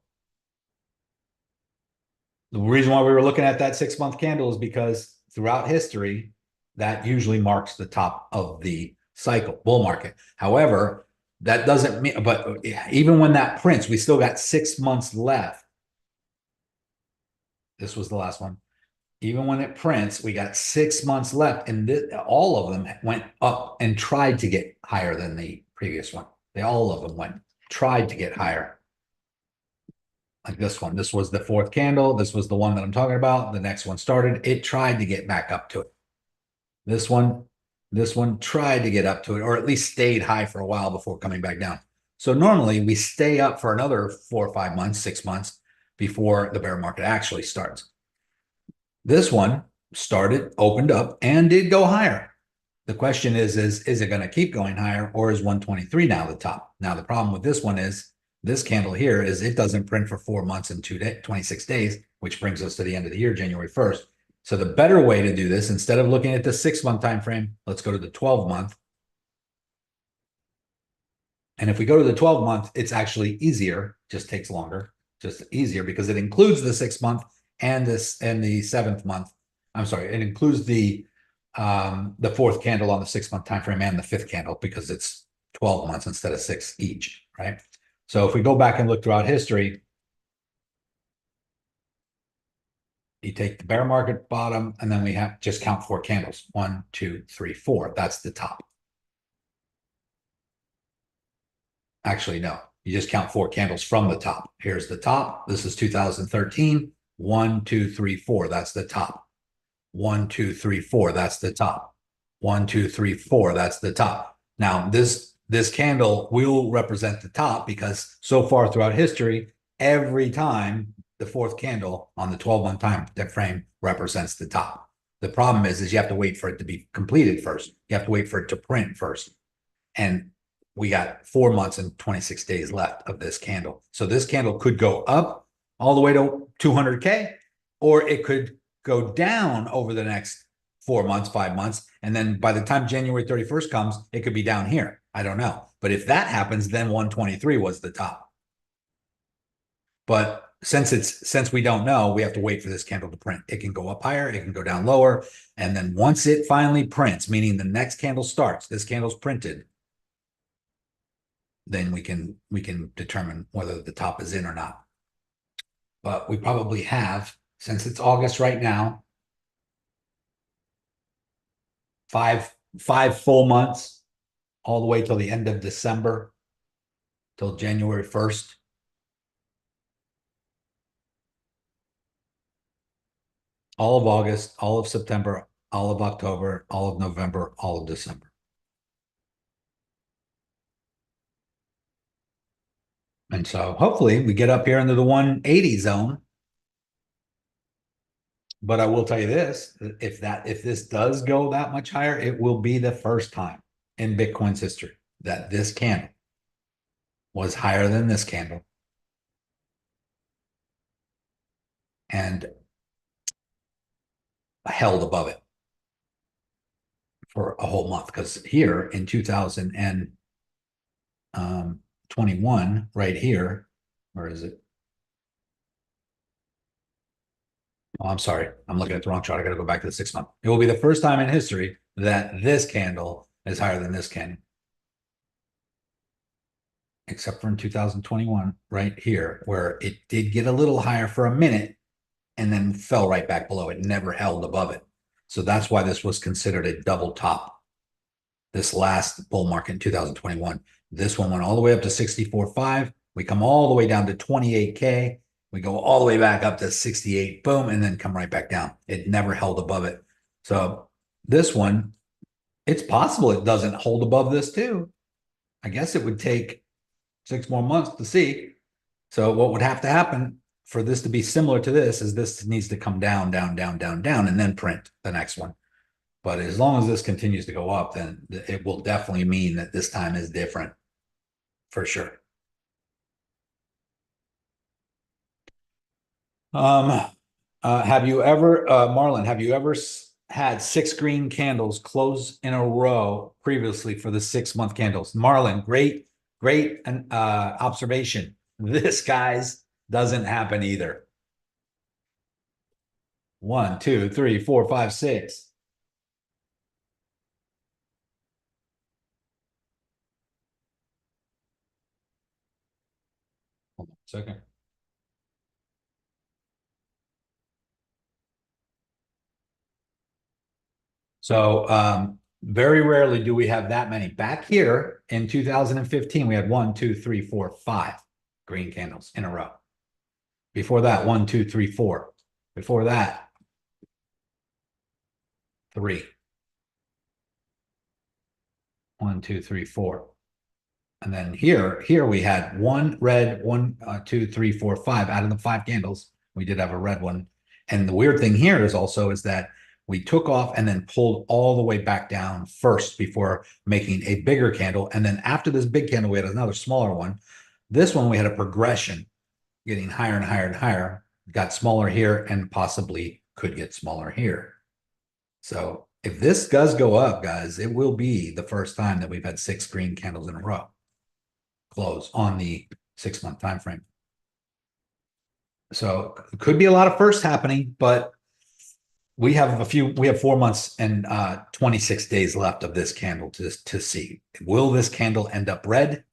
the reason why we were looking at that 6-month candle is because throughout history, that usually marks the top of the cycle, bull market. However, that doesn't mean, but even when that prints, we still got 6 months left. This was the last one. Even when it prints, we got 6 months left, and all of them went up and tried to get higher than the previous one. All of them tried to get higher. Like this one. This was the 4th candle. This was the one that I'm talking about. The next one started. It tried to get back up to it. This one tried to get up to it, or at least stayed high for a while before coming back down. So normally we stay up for another 4 or 5 months, 6 months before the bear market actually starts. This one started, opened up, and did go higher. The question is it going to keep going higher, or is 123 now the top? Now, the problem with this one is this candle here is it doesn't print for 4 months and 26 days, which brings us to the end of the year, January 1st. So the better way to do this, instead of looking at the 6-month time frame, let's go to the 12-month. And if we go to the 12-month, it's actually easier, just takes longer, just easier because it includes the 6-month and the 7th month. I'm sorry, it includes the 4th candle on the 6-month time frame and the 5th candle because it's 12 months instead of 6 each, right? So if we go back and look throughout history, you take the bear market bottom, and then we have just count 4 candles. 1, 2, 3, 4. That's the top. Actually, no. You just count 4 candles from the top. Here's the top. This is 2013. 1, 2, 3, 4. That's the top. 1, 2, 3, 4. That's the top. 1, 2, 3, 4. That's the top. Now, this candle will represent the top because so far throughout history, every time the 4th candle on the 12-month time frame represents the top. The problem is you have to wait for it to be completed first. You have to wait for it to print first. And we got 4 months and 26 days left of this candle. So this candle could go up all the way to 200K, or it could go down over the next 4 months, 5 months. And then by the time January 31st comes, it could be down here. I don't know. But if that happens, then 123 was the top. But since we don't know, we have to wait for this candle to print. It can go up higher, it can go down lower. And then once it finally prints, meaning the next candle starts, this candle's printed, then we can determine whether the top is in or not. but we probably have, since it's August right now, five full months all the way till the end of December, till January 1st. All of August, all of September, all of October, all of November, all of December. And so hopefully we get up here into the 180 zone. But I will tell you this, if this does go that much higher, it will be the first time in Bitcoin's history that this candle was higher than this candle and held above it for a whole month. Because here in 2021, right here, where is it? Oh, I'm sorry. I'm looking at the wrong chart. I got to go back to the 6 month. It will be the first time in history that this candle is higher than this candle. Except for in 2021, right here, where it did get a little higher for a minute and then fell right back below it, never held above it. So that's why this was considered a double top. This last bull market in 2021. This one went all the way up to 64.5. We come all the way down to 28K. We go all the way back up to 68, boom, and then come right back down. It never held above it. So this one, it's possible it doesn't hold above this too. I guess it would take 6 more months to see. So what would have to happen for this to be similar to this is this needs to come down, down, down, down, down, and then print the next one. But as long as this continues to go up, then it will definitely mean that this time is different for sure. Have you ever, Marlon, have you ever had 6 green candles close in a row previously for the 6 month candles? Marlon, great observation. This, guys, doesn't happen either. 1, 2, 3, 4, 5, 6. Hold on a second. So very rarely do we have that many. Back here in 2015, we had 1, 2, 3, 4, 5 green candles in a row. Before that, 1, 2, 3, 4. Before that, 3. 1, 2, 3, 4. And then here we had 1 red, 1, 2, 3, 4, 5 out of the 5 candles. We did have a red one. And the weird thing here is that we took off and then pulled all the way back down first before making a bigger candle. And then after this big candle, we had another smaller one. This one, we had a progression getting higher and higher and higher. Got smaller here and possibly could get smaller here. So if this does go up, guys, it will be the first time that we've had 6 green candles in a row close on the 6-month time frame. So it could be a lot of firsts happening, but we have 4 months and 26 days left of this candle to see. Will this candle end up red?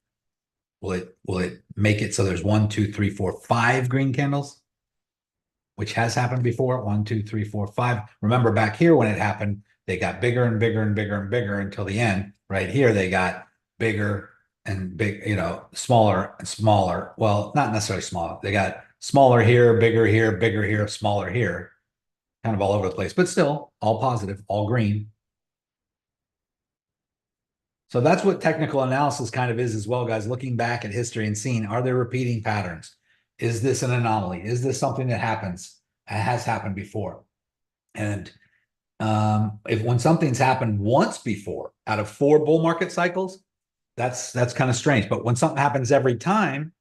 Will it make it so there's 1, 2, 3, 4, 5 green candles? Which has happened before. 1, 2, 3, 4, 5. Remember back here when it happened, they got bigger and bigger and bigger and bigger until the end. Right here, they got bigger and smaller and smaller. Well, not necessarily smaller. They got smaller here, bigger here, smaller here. Kind of all over the place, but still all positive, all green. So that's what technical analysis kind of is as well, guys. Looking back at history and seeing, are there repeating patterns? Is this an anomaly? Is this something that has happened before? And when something's happened once before out of 4 bull market cycles, that's kind of strange. But when something happens every time,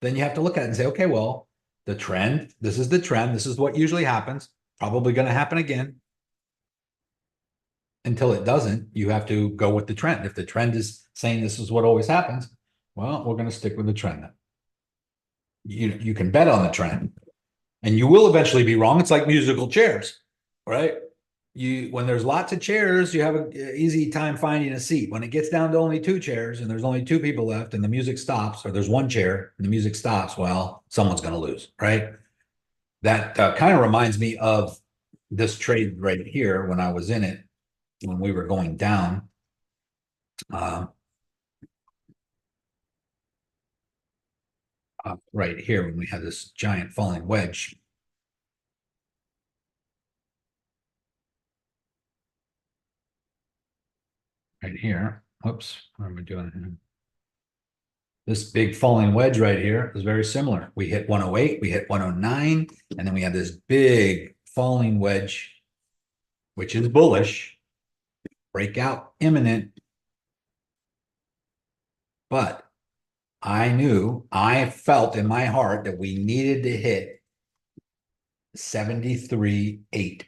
then you have to look at it and say, okay, well, the trend, this is the trend. This is what usually happens. Probably going to happen again. Until it doesn't, you have to go with the trend. If the trend is saying this is what always happens, well, we're going to stick with the trend then. You can bet on the trend, and you will eventually be wrong. It's like musical chairs, right? When there's lots of chairs, you have an easy time finding a seat. When it gets down to only 2 chairs and there's only 2 people left and the music stops, or there's 1 chair and the music stops, well, someone's going to lose, right? That kind of reminds me of this trade right here when I was in it, when we were going down. Uh, right here when we had this giant falling wedge. Right here. Whoops, what am I doing here? This big falling wedge right here is very similar. We hit 108, we hit 109, and then we have this big falling wedge, which is bullish, breakout imminent. But I felt in my heart that we needed to hit 73.8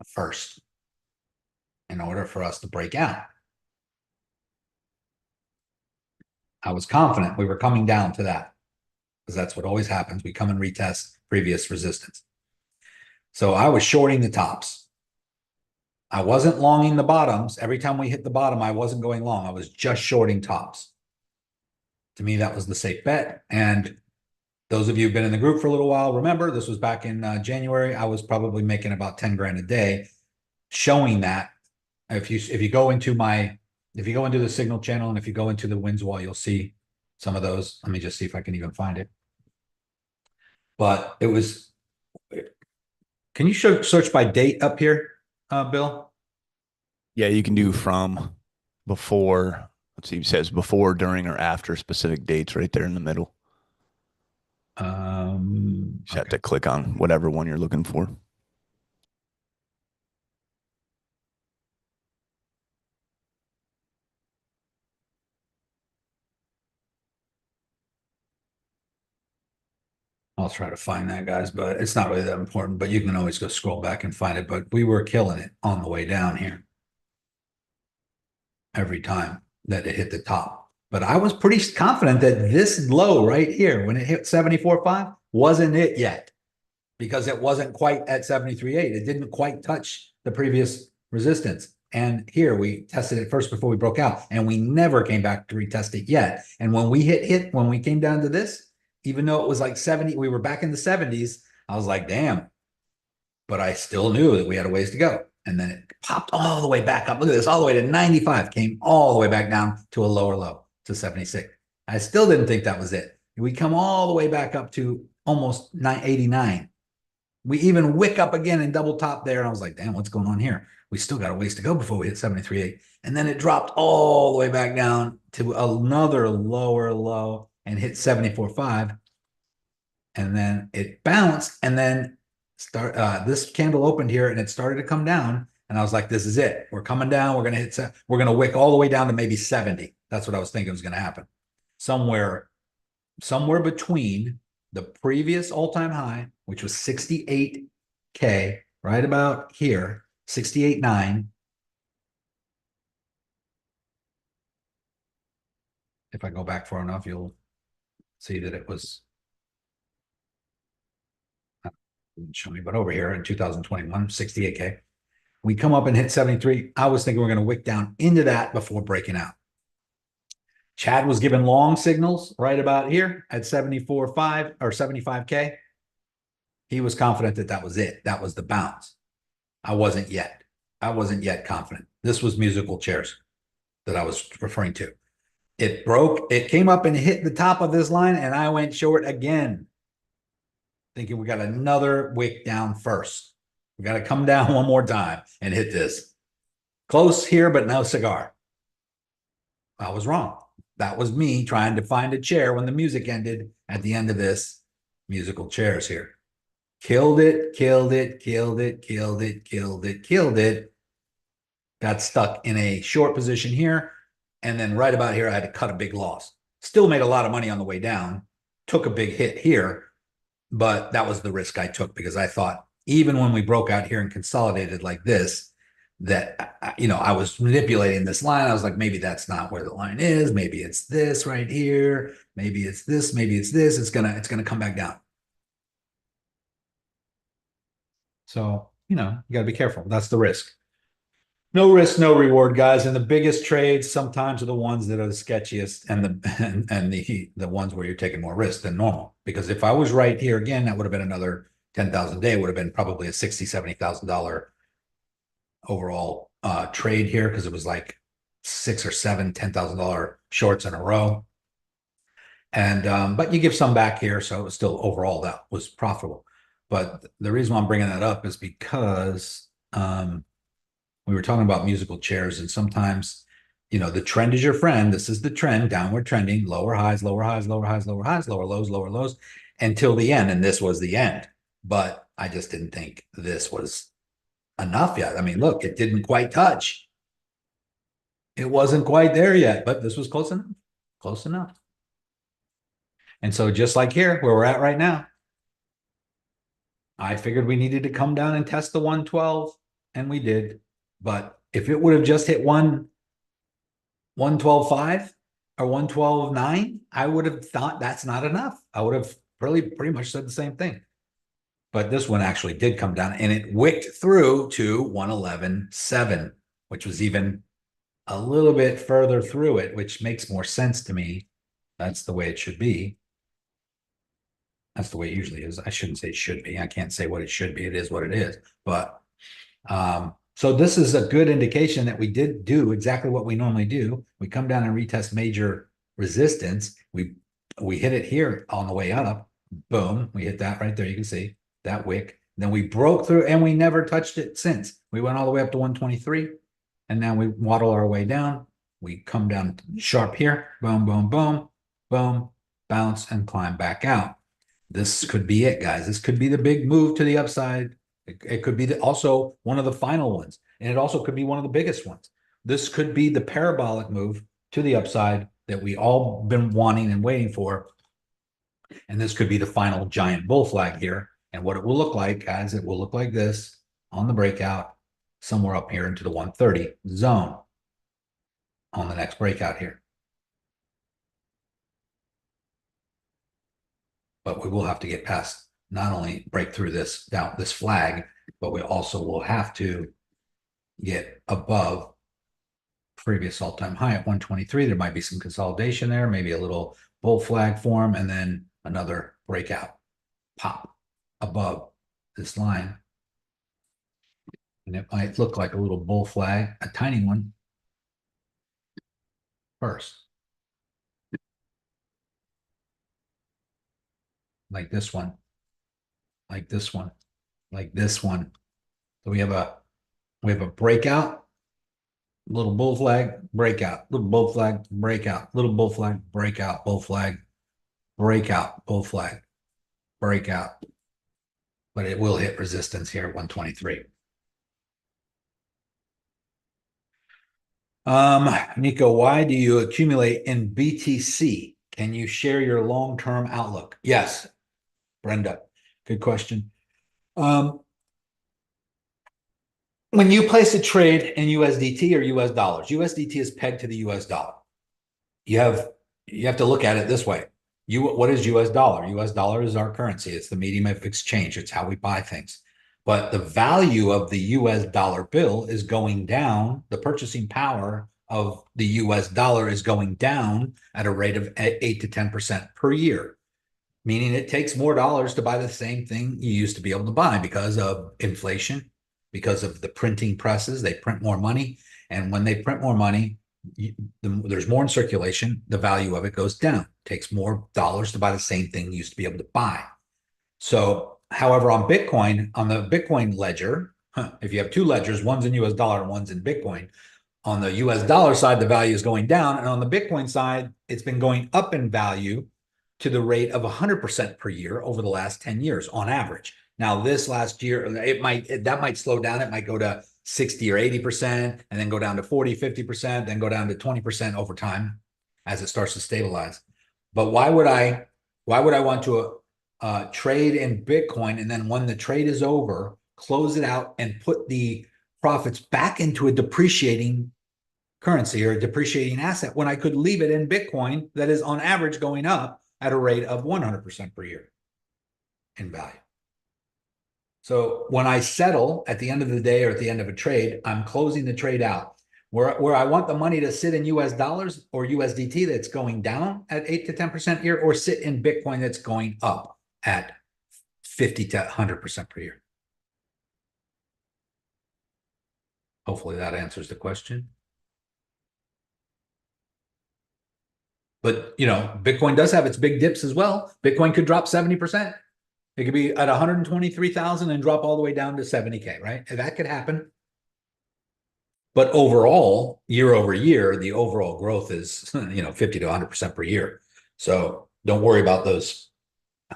first in order for us to break out. I was confident we were coming down to that because that's what always happens. We come and retest previous resistance. So I was shorting the tops. I wasn't longing the bottoms. Every time we hit the bottom, I wasn't going long. I was just shorting tops. To me, that was the safe bet. And those of you who've been in the group for a little while, remember, this was back in January. I was probably making about 10 grand a day showing that. If you go into the signal channel and if you go into the wins wall, you'll see some of those. Let me just see if I can even find it. But it was, can you search by date up here, Bill? Yeah, you can do from before. Let's see, it says before, during, or after specific dates right there in the middle. You just have to click on whatever one you're looking for. I'll try to find that, guys, but it's not really that important. But you can always go scroll back and find it. But we were killing it on the way down here every time that it hit the top. But I was pretty confident that this low right here, when it hit 74.5, wasn't it yet because it wasn't quite at 73.8. It didn't quite touch the previous resistance. And here we tested it first before we broke out, and we never came back to retest it yet. And when we when we came down to this, even though it was like 70, we were back in the 70s. I was like, damn. But I still knew that we had a ways to go. And then it popped all the way back up. Look at this, all the way to 95, came all the way back down to a lower low to 76. I still didn't think that was it. We come all the way back up to almost 89. We even wick up again and double top there. And I was like, damn, what's going on here? We still got a ways to go before we hit 73.8. And then it dropped all the way back down to another lower low and hit 74.5. And then it bounced and then this candle opened here and it started to come down. And I was like, this is it. We're coming down. We're going to wick all the way down to maybe 70. That's what I was thinking was going to happen. Somewhere between the previous all-time high, which was 68K, right about here, 68.9. If I go back far enough, you'll see that it was, didn't show me, but over here in 2021, 68K. We come up and hit 73. I was thinking we're going to wick down into that before breaking out. Chad was given long signals right about here at 74.5 or 75K. He was confident that that was it. That was the bounce. I wasn't yet. I wasn't yet confident. This was musical chairs that I was referring to. It broke. It came up and hit the top of this line, and I went short again, thinking we got another wick down first. We got to come down one more time and hit this. Close here, but no cigar. I was wrong. That was me trying to find a chair when the music ended at the end of this musical chairs here. Killed it, killed it, killed it, killed it, killed it, killed it. Got stuck in a short position here. And then right about here, I had to cut a big loss. Still made a lot of money on the way down. Took a big hit here. But that was the risk I took because I thought even when we broke out here and consolidated like this, that, I was manipulating this line. I was like, maybe that's not where the line is. Maybe it's this right here. Maybe it's this. Maybe it's this. It's gonna come back down. So, you got to be careful. That's the risk. No risk, no reward, guys. And the biggest trades sometimes are the ones that are the sketchiest and the ones where you're taking more risk than normal. Because if I was right here again, that would have been another 10,000 a day would have been probably a $60,000, $70,000 overall trade here, because it was like 6 or 7 $10,000 shorts in a row. And but you give some back here, so it was still overall that was profitable. But the reason why I'm bringing that up is because we were talking about musical chairs, and sometimes, you know, the trend is your friend. This is the trend, downward trending, lower highs, lower highs, lower highs, lower highs, lower lows until the end. And this was the end. But I just didn't think this was enough yet. I mean, look, it didn't quite touch. It wasn't quite there yet, but this was close enough. Close enough. And so just like here, where we're at right now, I figured we needed to come down and test the 112, and we did. But if it would have just hit 112.5 or 112.9, I would have thought that's not enough. I would have pretty much said the same thing. But this one actually did come down, and it wicked through to 111.7, which was even a little bit further through it, which makes more sense to me. That's the way it should be. That's the way it usually is. I shouldn't say it should be. I can't say what it should be. It is what it is. But so this is a good indication that we did do exactly what we normally do. We come down and retest major resistance. We hit it here on the way up. Boom. We hit that right there. You can see that wick. Then we broke through, and we never touched it since. We went all the way up to 123, and now we waddle our way down. We come down sharp here. Boom, boom, boom, boom, bounce, and climb back out. This could be it, guys. This could be the big move to the upside. It could be also one of the final ones, and it also could be one of the biggest ones. This could be the parabolic move to the upside that we all been wanting and waiting for. And this could be the final giant bull flag here. And what it will look like, guys, it will look like this on the breakout, somewhere up here into the 130 zone on the next breakout here. But we will have to get past, not only break through this down this flag, but we also will have to get above previous all-time high at 123. There might be some consolidation there, maybe a little bull flag form, and then another breakout pop above this line. And it might look like a little bull flag, a tiny one first. Like this one, like this one, like this one. So we have a breakout, little bull flag, breakout, little bull flag, breakout, little bull flag, breakout, bull flag, breakout, bull flag, breakout. But it will hit resistance here at 123. Nico, why do you accumulate in BTC? Can you share your long-term outlook? Yes, Brenda, good question. When you place a trade in USDT or US dollars, USDT is pegged to the US dollar. You have to look at it this way. What is US dollar? US dollar is our currency. It's the medium of exchange. It's how we buy things. But the value of the US dollar bill is going down. The purchasing power of the US dollar is going down at a rate of 8 to 10% per year, meaning it takes more dollars to buy the same thing you used to be able to buy because of inflation, because of the printing presses. They print more money. And when they print more money, there's more in circulation. The value of it goes down. It takes more dollars to buy the same thing you used to be able to buy. So, however, on Bitcoin, on the Bitcoin ledger, if you have two ledgers, one's in US dollar and one's in Bitcoin, on the US dollar side, the value is going down. And on the Bitcoin side, it's been going up in value to the rate of 100% per year over the last 10 years on average. Now, this last year, that might slow down. It might go to 60 or 80% and then go down to 40, 50%, then go down to 20% over time as it starts to stabilize. But why would I want to trade in Bitcoin and then when the trade is over, close it out and put the profits back into a depreciating currency or a depreciating asset when I could leave it in Bitcoin that is on average going up at a rate of 100% per year in value? So when I settle at the end of the day or at the end of a trade, I'm closing the trade out. Where I want the money to sit in US dollars or USDT that's going down at 8 to 10% a year, or sit in Bitcoin that's going up at 50 to 100% per year. Hopefully that answers the question. But, Bitcoin does have its big dips as well. Bitcoin could drop 70%. It could be at 123,000 and drop all the way down to 70K, right? That could happen. But overall, year over year, the overall growth is, 50 to 100% per year. So don't worry about those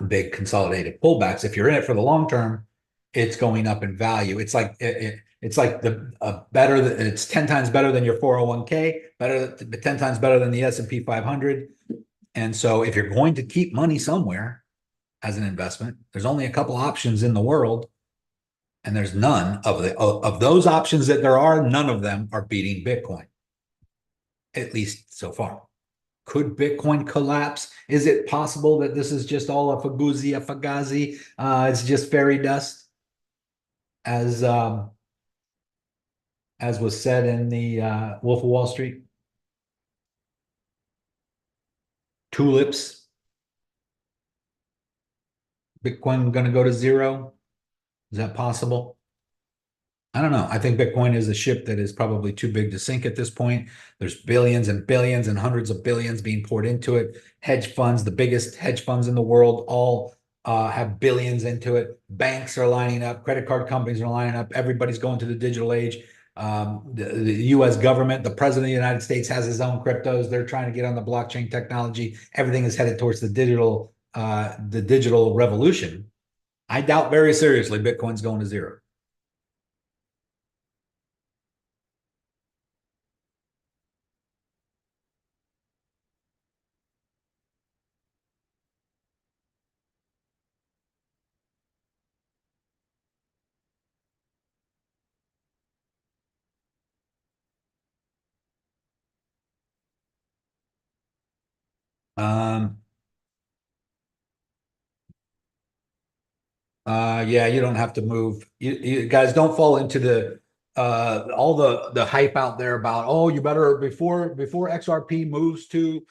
big consolidated pullbacks. If you're in it for the long term, it's going up in value. It's like it's like it's 10 times better than your 401k, 10 times better than the S&P 500. And so if you're going to keep money somewhere as an investment, there's only a couple options in the world. And there's none of those options that there are, none of them are beating Bitcoin, at least so far. Could Bitcoin collapse? Is it possible that this is just all a fugazi? It's just fairy dust, as was said in the Wolf of Wall Street? Tulips. Bitcoin going to go to zero? Is that possible? I don't know. I think Bitcoin is a ship that is probably too big to sink at this point. There's billions and billions and hundreds of billions being poured into it. Hedge funds, the biggest hedge funds in the world, all have billions into it. Banks are lining up. Credit card companies are lining up. Everybody's going to the digital age. The U.S. government, the president of the United States has his own cryptos. They're trying to get on the blockchain technology. Everything is headed towards the digital revolution. I doubt very seriously Bitcoin's going to zero. Yeah, you don't have to move. You guys don't fall into the all the hype out there about, oh, you better before XRP moves to,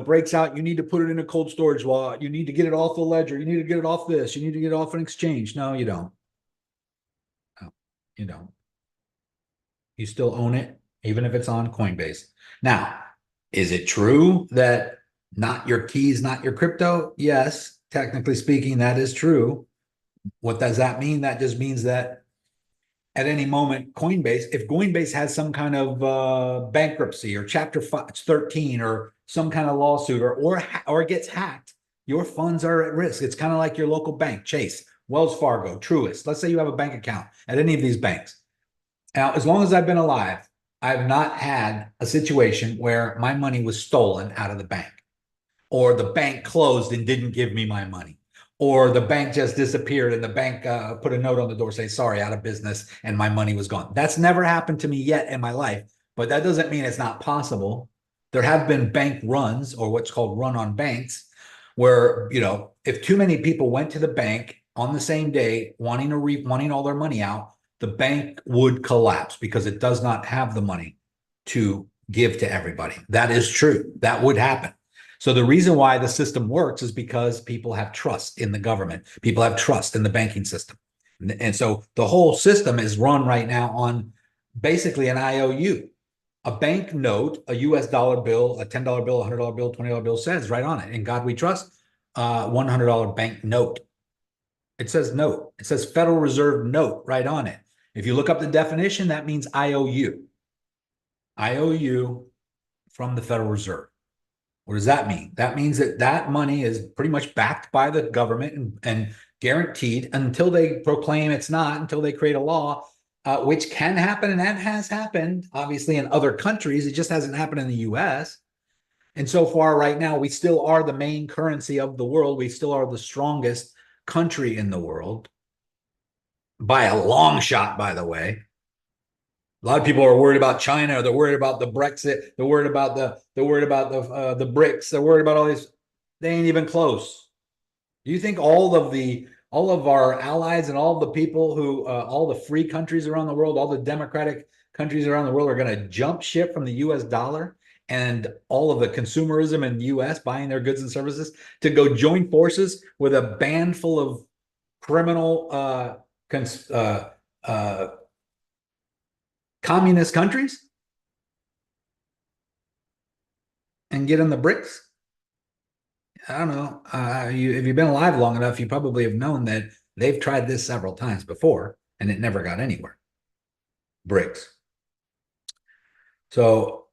breaks out, you need to put it in a cold storage wallet. You need to get it off the ledger. You need to get it off this. You need to get it off an exchange. No, you don't. No, you don't. You still own it, even if it's on Coinbase. Now, is it true that not your keys, not your crypto? Yes, technically speaking, that is true. What does that mean? That just means that at any moment, if Coinbase has some kind of bankruptcy or Chapter 13 or some kind of lawsuit or gets hacked, your funds are at risk. It's kind of like your local bank, Chase, Wells Fargo, Truist. Let's say you have a bank account at any of these banks. Now, as long as I've been alive, I've not had a situation where my money was stolen out of the bank, or the bank closed and didn't give me my money, or the bank just disappeared and the bank put a note on the door saying, sorry, out of business, and my money was gone. That's never happened to me yet in my life, but that doesn't mean it's not possible. There have been bank runs, or what's called run on banks, where, if too many people went to the bank on the same day wanting all their money out, the bank would collapse because it does not have the money to give to everybody. That is true. That would happen. So the reason why the system works is because people have trust in the government. People have trust in the banking system. And so the whole system is run right now on basically an IOU. A bank note, a US dollar bill, a $10 bill, a $100 bill, $20 bill says right on it, "In God we trust," $100 bank note. It says note. It says Federal Reserve note right on it. If you look up the definition, that means IOU. IOU from the Federal Reserve. What does that mean? That means that money is pretty much backed by the government and guaranteed until they proclaim it's not, until they create a law, which can happen, and that has happened, obviously, in other countries. It just hasn't happened in the U.S. And so far, right now, we still are the main currency of the world. We still are the strongest country in the world by a long shot, by the way. A lot of people are worried about China. They're worried about the Brexit. They're worried about the BRICS. They're worried about all these. They ain't even close. Do you think all of our allies and all the people who all the free countries around the world, all the democratic countries around the world, are going to jump ship from the U.S. dollar and all of the consumerism in the U.S. buying their goods and services to go join forces with a band full of criminal communist countries and get in the BRICS? I don't know. If you've been alive long enough, you probably have known that they've tried this several times before and it never got anywhere. BRICS. So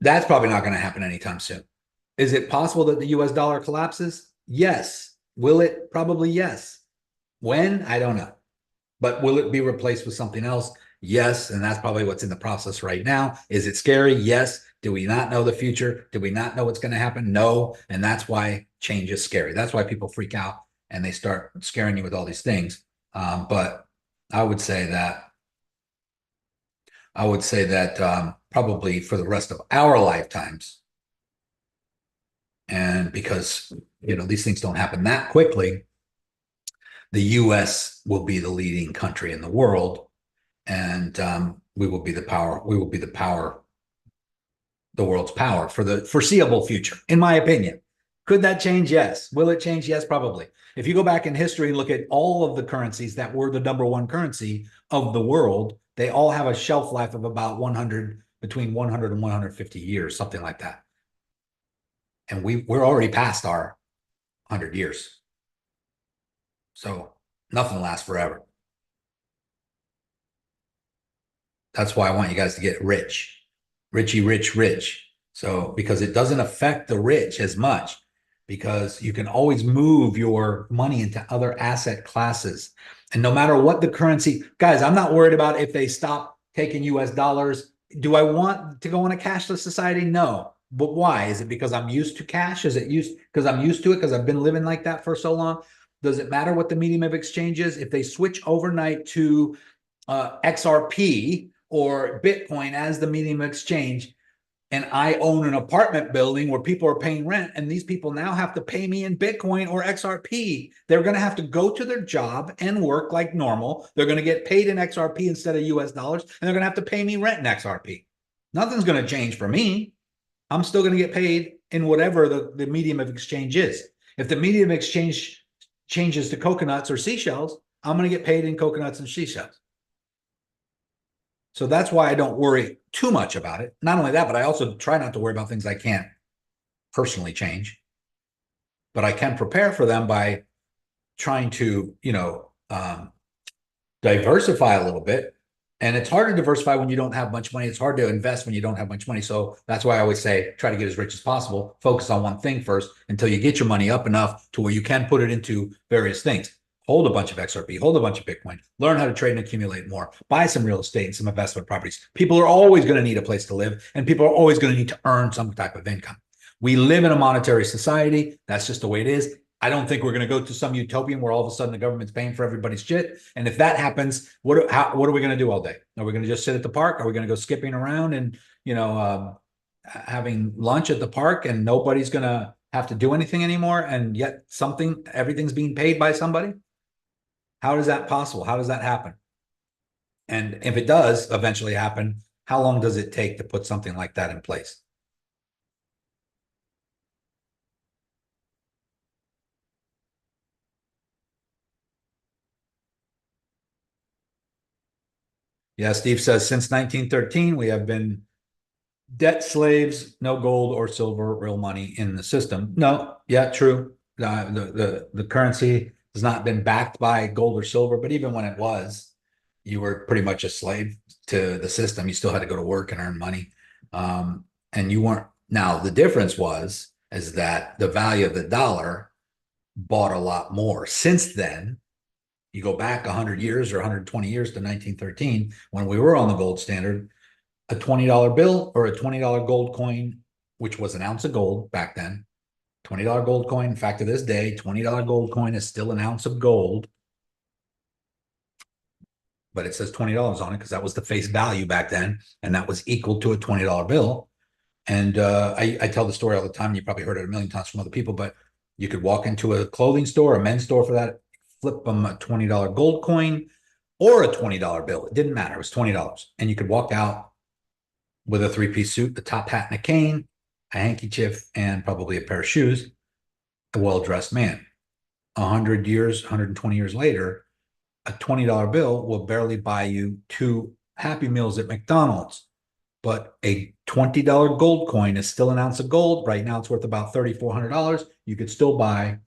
that's probably not going to happen anytime soon. Is it possible that the US dollar collapses? Yes. Will it? Probably yes. When? I don't know. But will it be replaced with something else? Yes. And that's probably what's in the process right now. Is it scary? Yes. Do we not know the future? Do we not know what's going to happen? No. And that's why change is scary. That's why people freak out and they start scaring you with all these things. But I would say that probably for the rest of our lifetimes, and because these things don't happen that quickly, the U.S. will be the leading country in the world, and we will be the power. We will be the world's power for the foreseeable future, in my opinion. Could that change? Yes. Will it change? Yes, probably. If you go back in history and look at all of the currencies that were the number one currency of the world, they all have a shelf life of about between 100 and 150 years, something like that. And we're already past our 100 years. So nothing lasts forever. That's why I want you guys to get rich. Richie, rich, rich. So, because it doesn't affect the rich as much, because you can always move your money into other asset classes. And no matter what the currency, guys, I'm not worried about if they stop taking US dollars. Do I want to go in a cashless society? No. But why? Is it because I'm used to cash? Is it because I'm used to it because I've been living like that for so long? Does it matter what the medium of exchange is? If they switch overnight to XRP or Bitcoin as the medium of exchange, and I own an apartment building where people are paying rent, and these people now have to pay me in Bitcoin or XRP. They're going to have to go to their job and work like normal. They're going to get paid in XRP instead of US dollars, and they're going to have to pay me rent in XRP. Nothing's going to change for me. I'm still going to get paid in whatever the medium of exchange is. If the medium of exchange changes to coconuts or seashells, I'm going to get paid in coconuts and seashells. So that's why I don't worry too much about it. Not only that, but I also try not to worry about things I can't personally change. But I can prepare for them by trying to, diversify a little bit. And it's hard to diversify when you don't have much money. It's hard to invest when you don't have much money. So that's why I always say, try to get as rich as possible. Focus on one thing first until you get your money up enough to where you can put it into various things. Hold a bunch of XRP, hold a bunch of Bitcoin, learn how to trade and accumulate more, buy some real estate and some investment properties. People are always going to need a place to live, and people are always going to need to earn some type of income. We live in a monetary society. That's just the way it is. I don't think we're going to go to some utopian where all of a sudden the government's paying for everybody's shit. And if that happens, what are we going to do all day? Are we going to just sit at the park? Are we going to go skipping around and, having lunch at the park, and nobody's going to have to do anything anymore? And yet everything's being paid by somebody? How is that possible? How does that happen? And if it does eventually happen, how long does it take to put something like that in place? Yeah, Steve says, since 1913, we have been debt slaves, no gold or silver, real money in the system. No, yeah, true. The currency has not been backed by gold or silver, but even when it was, you were pretty much a slave to the system. You still had to go to work and earn money. And you weren't. Now, the difference is that the value of the dollar bought a lot more. Since then, you go back 100 years or 120 years to 1913, when we were on the gold standard, a $20 bill or a $20 gold coin, which was an ounce of gold back then, $20 gold coin. In fact, to this day, $20 gold coin is still an ounce of gold, but it says $20 on it because that was the face value back then, and that was equal to a $20 bill. And I tell the story all the time. You probably heard it a million times from other people, but you could walk into a clothing store, a men's store for that, flip them a $20 gold coin or a $20 bill. It didn't matter. It was $20. And you could walk out with a three-piece suit, a top hat and a cane, a handkerchief, and probably a pair of shoes, a well-dressed man. 100 years, 120 years later, a $20 bill will barely buy you 2 Happy Meals at McDonald's. But a $20 gold coin is still an ounce of gold. Right now, it's worth about $3,400. You could still buy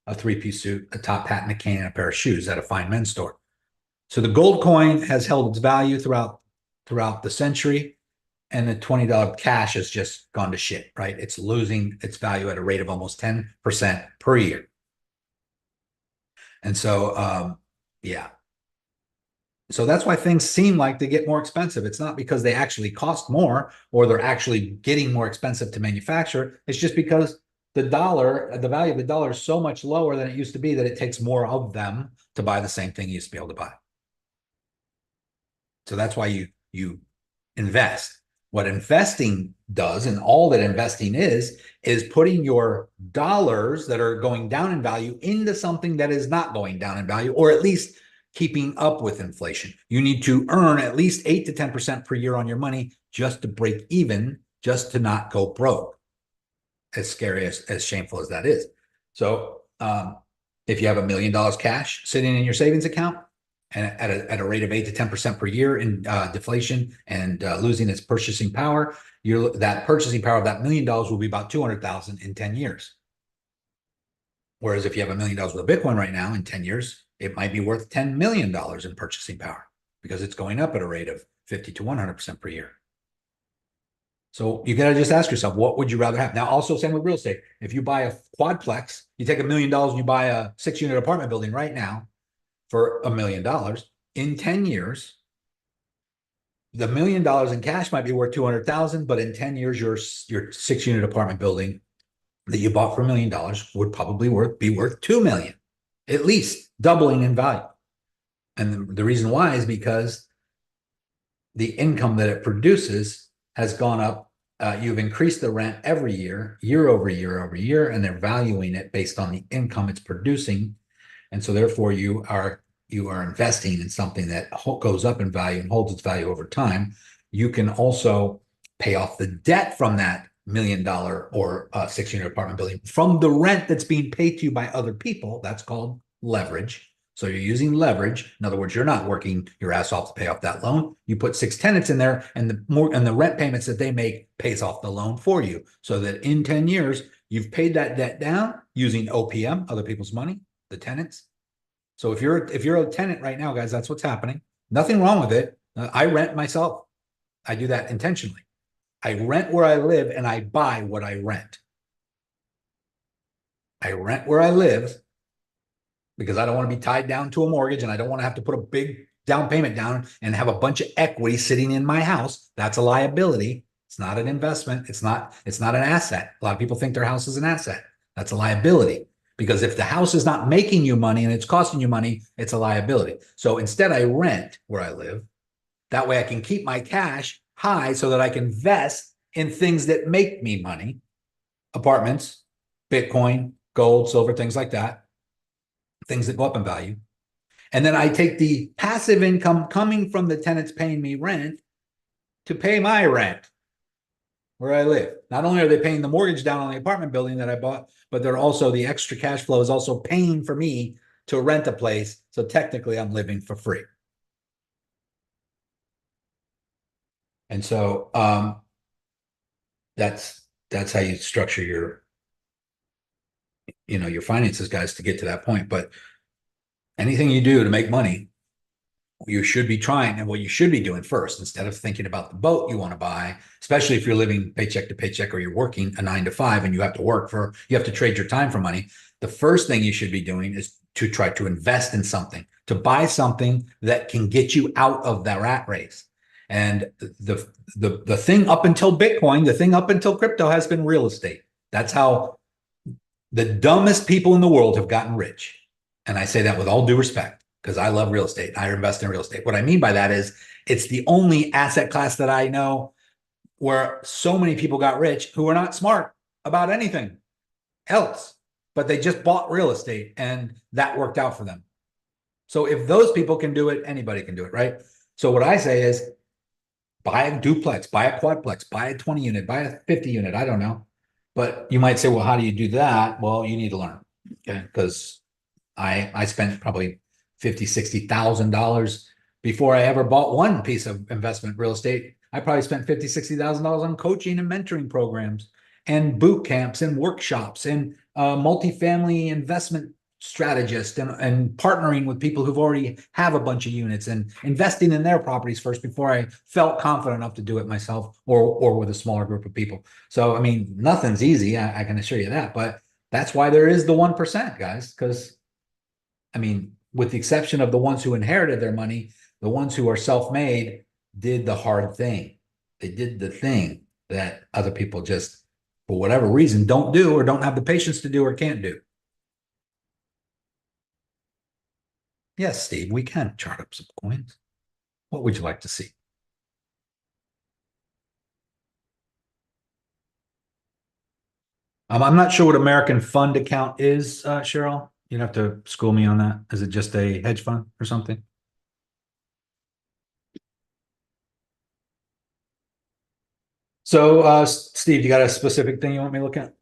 a 3-piece suit, a top hat, and a cane, and a pair of shoes at a fine men's store. So the gold coin has held its value throughout the century, and the $20 cash has just gone to shit, right? It's losing its value at a rate of almost 10% per year. And so, yeah. So that's why things seem like they get more expensive. It's not because they actually cost more or they're actually getting more expensive to manufacture. It's just because the value of the dollar is so much lower than it used to be that it takes more of them to buy the same thing you used to be able to buy. So that's why you invest. What investing does, and all that investing is putting your dollars that are going down in value into something that is not going down in value, or at least keeping up with inflation. You need to earn at least 8 to 10% per year on your money just to break even, just to not go broke. As scary as shameful as that is. So if you have $1 million cash sitting in your savings account, and at a rate of 8 to 10% per year in deflation and losing its purchasing power, that purchasing power of that $1 million will be about 200,000 in 10 years. Whereas if you have $1 million with a Bitcoin right now, in 10 years, it might be worth $10 million in purchasing power because it's going up at a rate of 50 to 100% per year. So you got to just ask yourself, what would you rather have? Now, also same with real estate. If you buy a quadplex, you take $1 million and you buy a 6-unit apartment building right now for $1 million. In 10 years, the $1 million in cash might be worth 200,000, but in 10 years, your 6-unit apartment building that you bought for $1 million would probably be worth 2 million, at least doubling in value. And the reason why is because the income that it produces has gone up. You've increased the rent every year, year over year over year, and they're valuing it based on the income it's producing. And so therefore you are investing in something that goes up in value and holds its value over time. You can also pay off the debt from that $1 million or 6-unit apartment building from the rent that's being paid to you by other people. That's called leverage. So you're using leverage. In other words, you're not working your ass off to pay off that loan. You put 6 tenants in there, and the rent payments that they make pays off the loan for you. So that in 10 years, you've paid that debt down using OPM, other people's money, the tenants. So if you're a tenant right now, guys, that's what's happening. Nothing wrong with it. I rent myself. I do that intentionally. I rent where I live and I buy what I rent. I rent where I live because I don't want to be tied down to a mortgage, and I don't want to have to put a big down payment down and have a bunch of equity sitting in my house. That's a liability. It's not an investment. It's not an asset. A lot of people think their house is an asset. That's a liability. Because if the house is not making you money and it's costing you money, it's a liability. So instead, I rent where I live. That way I can keep my cash high so that I can invest in things that make me money. Apartments, Bitcoin, gold, silver, things like that. Things that go up in value. And then I take the passive income coming from the tenants paying me rent to pay my rent where I live. Not only are they paying the mortgage down on the apartment building that I bought, but they're also, the extra cash flow is also paying for me to rent a place. So technically I'm living for free. And so that's how you structure your finances, guys, to get to that point. But anything you do to make money, you should be trying, and what you should be doing first, instead of thinking about the boat you want to buy, especially if you're living paycheck to paycheck or you're working a 9 to 5 and you have to trade your time for money. The first thing you should be doing is to try to invest in something, to buy something that can get you out of that rat race. And the thing up until Bitcoin, the thing up until crypto has been real estate. That's how the dumbest people in the world have gotten rich. And I say that with all due respect, because I love real estate. I invest in real estate. What I mean by that is it's the only asset class that I know where so many people got rich who are not smart about anything else, but they just bought real estate and that worked out for them. So if those people can do it, anybody can do it, right? So what I say is buy a duplex, buy a quadplex, buy a 20 unit, buy a 50 unit. I don't know. But you might say, well, how do you do that? Well, you need to learn, okay? Because I spent probably $50,000, $60,000 before I ever bought one piece of investment real estate. I probably spent $50,000, $60,000 on coaching and mentoring programs and boot camps and workshops and multifamily investment strategist and partnering with people who've already have a bunch of units and investing in their properties first before I felt confident enough to do it myself or with a smaller group of people. So, I mean, nothing's easy. I can assure you that, but that's why there is the 1%, guys, because I mean, with the exception of the ones who inherited their money, the ones who are self-made did the hard thing. They did the thing that other people just, for whatever reason, don't do or don't have the patience to do or can't do. Yes, Steve, we can chart up some coins. What would you like to see? I'm not sure what American Fund account is, Cheryl. You'd have to school me on that. Is it just a hedge fund or something? So, Steve, you got a specific thing you want me to look at?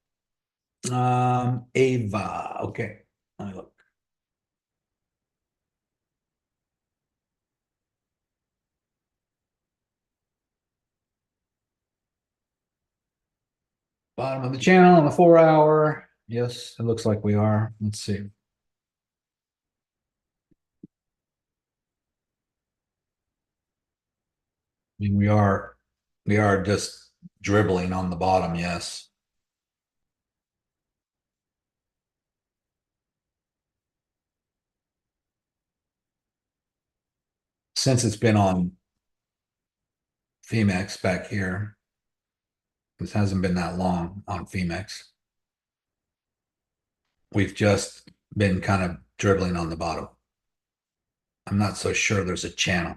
Ava. Okay. Let me look. Bottom of the channel on the 4 hour. Yes, it looks like we are. Let's see. I mean, we are just dribbling on the bottom, yes. Since it's been on Femex back here, this hasn't been that long on Femex. We've just been kind of dribbling on the bottom. I'm not so sure there's a channel.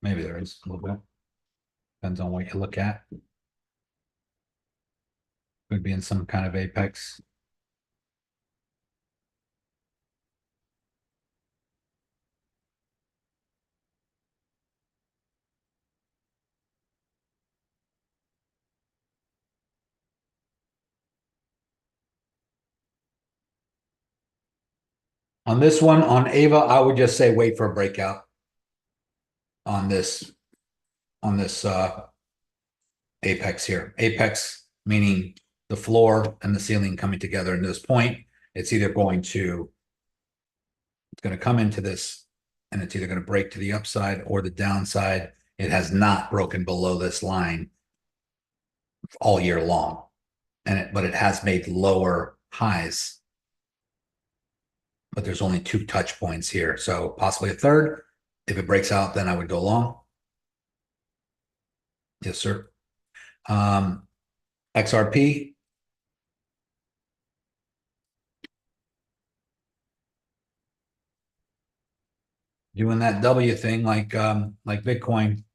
Maybe there is a little bit. Depends on what you look at. Could be in some kind of apex. On this one, on Ava, I would just say wait for a breakout on this apex here. Apex meaning the floor and the ceiling coming together in this point. It's either going to come into this and it's either going to break to the upside or the downside. It has not broken below this line all year long, but it has made lower highs. But there's only 2 touch points here, so possibly a third. If it breaks out, then I would go long. Yes, sir. XRP. Doing that W thing like Bitcoin.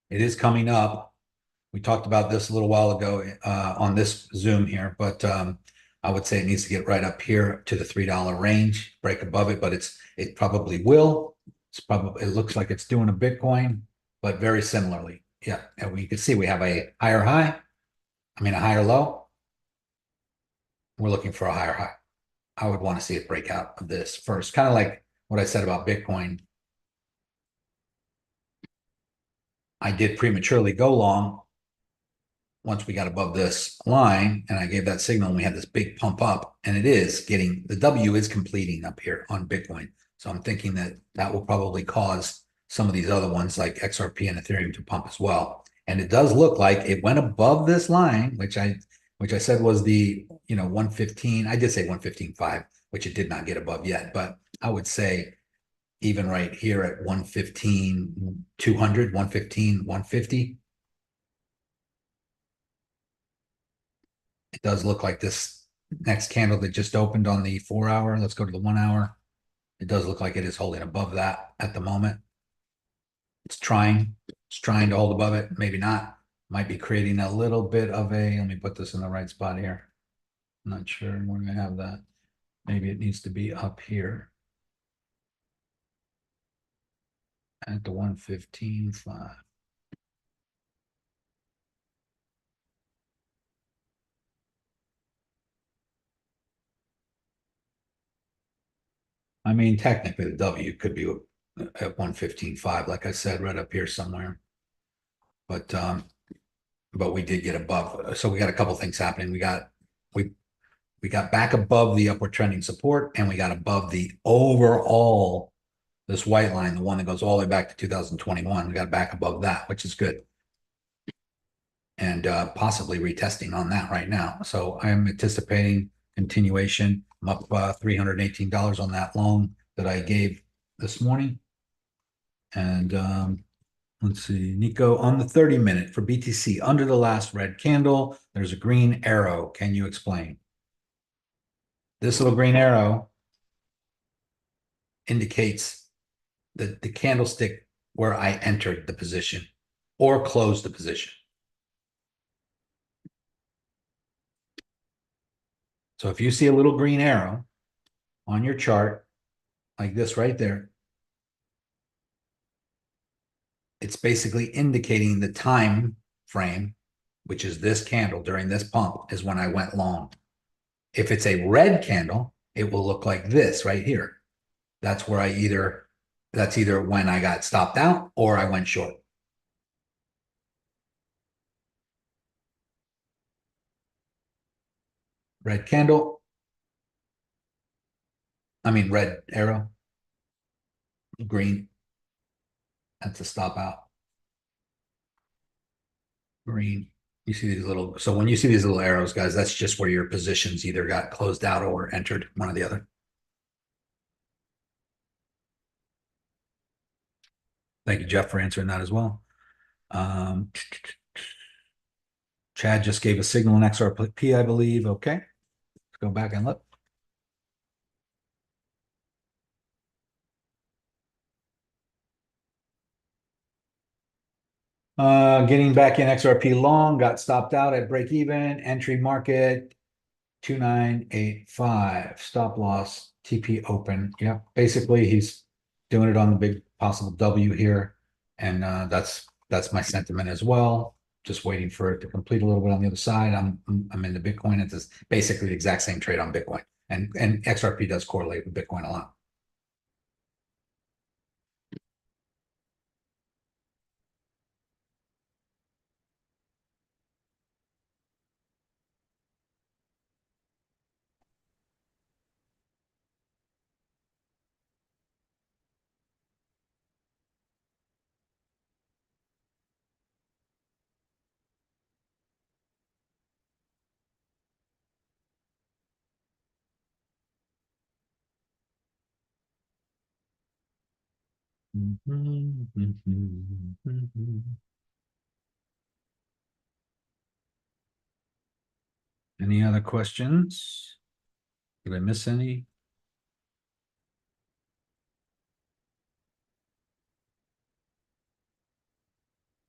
It is coming up. We talked about this a little while ago on this Zoom here, but I would say it needs to get right up here to the $3 range, break above it, but it probably will. It looks like it's doing a Bitcoin, but very similarly. Yeah, and we can see we have a higher high. I mean, a higher low. We're looking for a higher high. I would want to see it break out of this first, kind of like what I said about Bitcoin. I did prematurely go long once we got above this line, and I gave that signal, and we had this big pump up, and it is getting, the W is completing up here on Bitcoin. So I'm thinking that that will probably cause some of these other ones like XRP and Ethereum to pump as well. And it does look like it went above this line, which I said was the 115. I did say 115.5, which it did not get above yet, but I would say even right here at 115, 200, 115, 150. It does look like this next candle that just opened on the 4 hour. Let's go to the 1 hour. It does look like it is holding above that at the moment. It's trying to hold above it. Maybe not. Might be creating a little bit of a, let me put this in the right spot here. I'm not sure where I have that. Maybe it needs to be up here at the 115.5. I mean, technically the W could be at 115.5, like I said, right up here somewhere. But we did get above. So we got a couple things happening. We got back above the upward trending support, and we got above the overall this white line, the one that goes all the way back to 2021. We got back above that, which is good. And possibly retesting on that right now. So I'm anticipating continuation. I'm up $318 on that loan that I gave this morning. And let's see, Nico, on the 30-minute for BTC, under the last red candle, there's a green arrow. Can you explain? This little green arrow indicates the candlestick where I entered the position or closed the position. So if you see a little green arrow on your chart, like this right there, it's basically indicating the time frame, which is this candle during this pump, is when I went long. If it's a red candle, it will look like this right here. That's where that's either when I got stopped out or I went short. Red candle. I mean, red arrow. Green. That's a stop out. Green. You see these little, so when you see these little arrows, guys, that's just where your positions either got closed out or entered, one or the other. Thank you, Jeff, for answering that as well. Chad just gave a signal in XRP, I believe. Okay, let's go back and look. Getting back in XRP long, got stopped out at break even, entry market 2985, stop loss, TP open. Yeah, basically he's doing it on the big possible W here. And that's my sentiment as well. Just waiting for it to complete a little bit on the other side. I'm in the Bitcoin. It's basically the exact same trade on Bitcoin. And XRP does correlate with Bitcoin a lot. Any other questions? Did I miss any?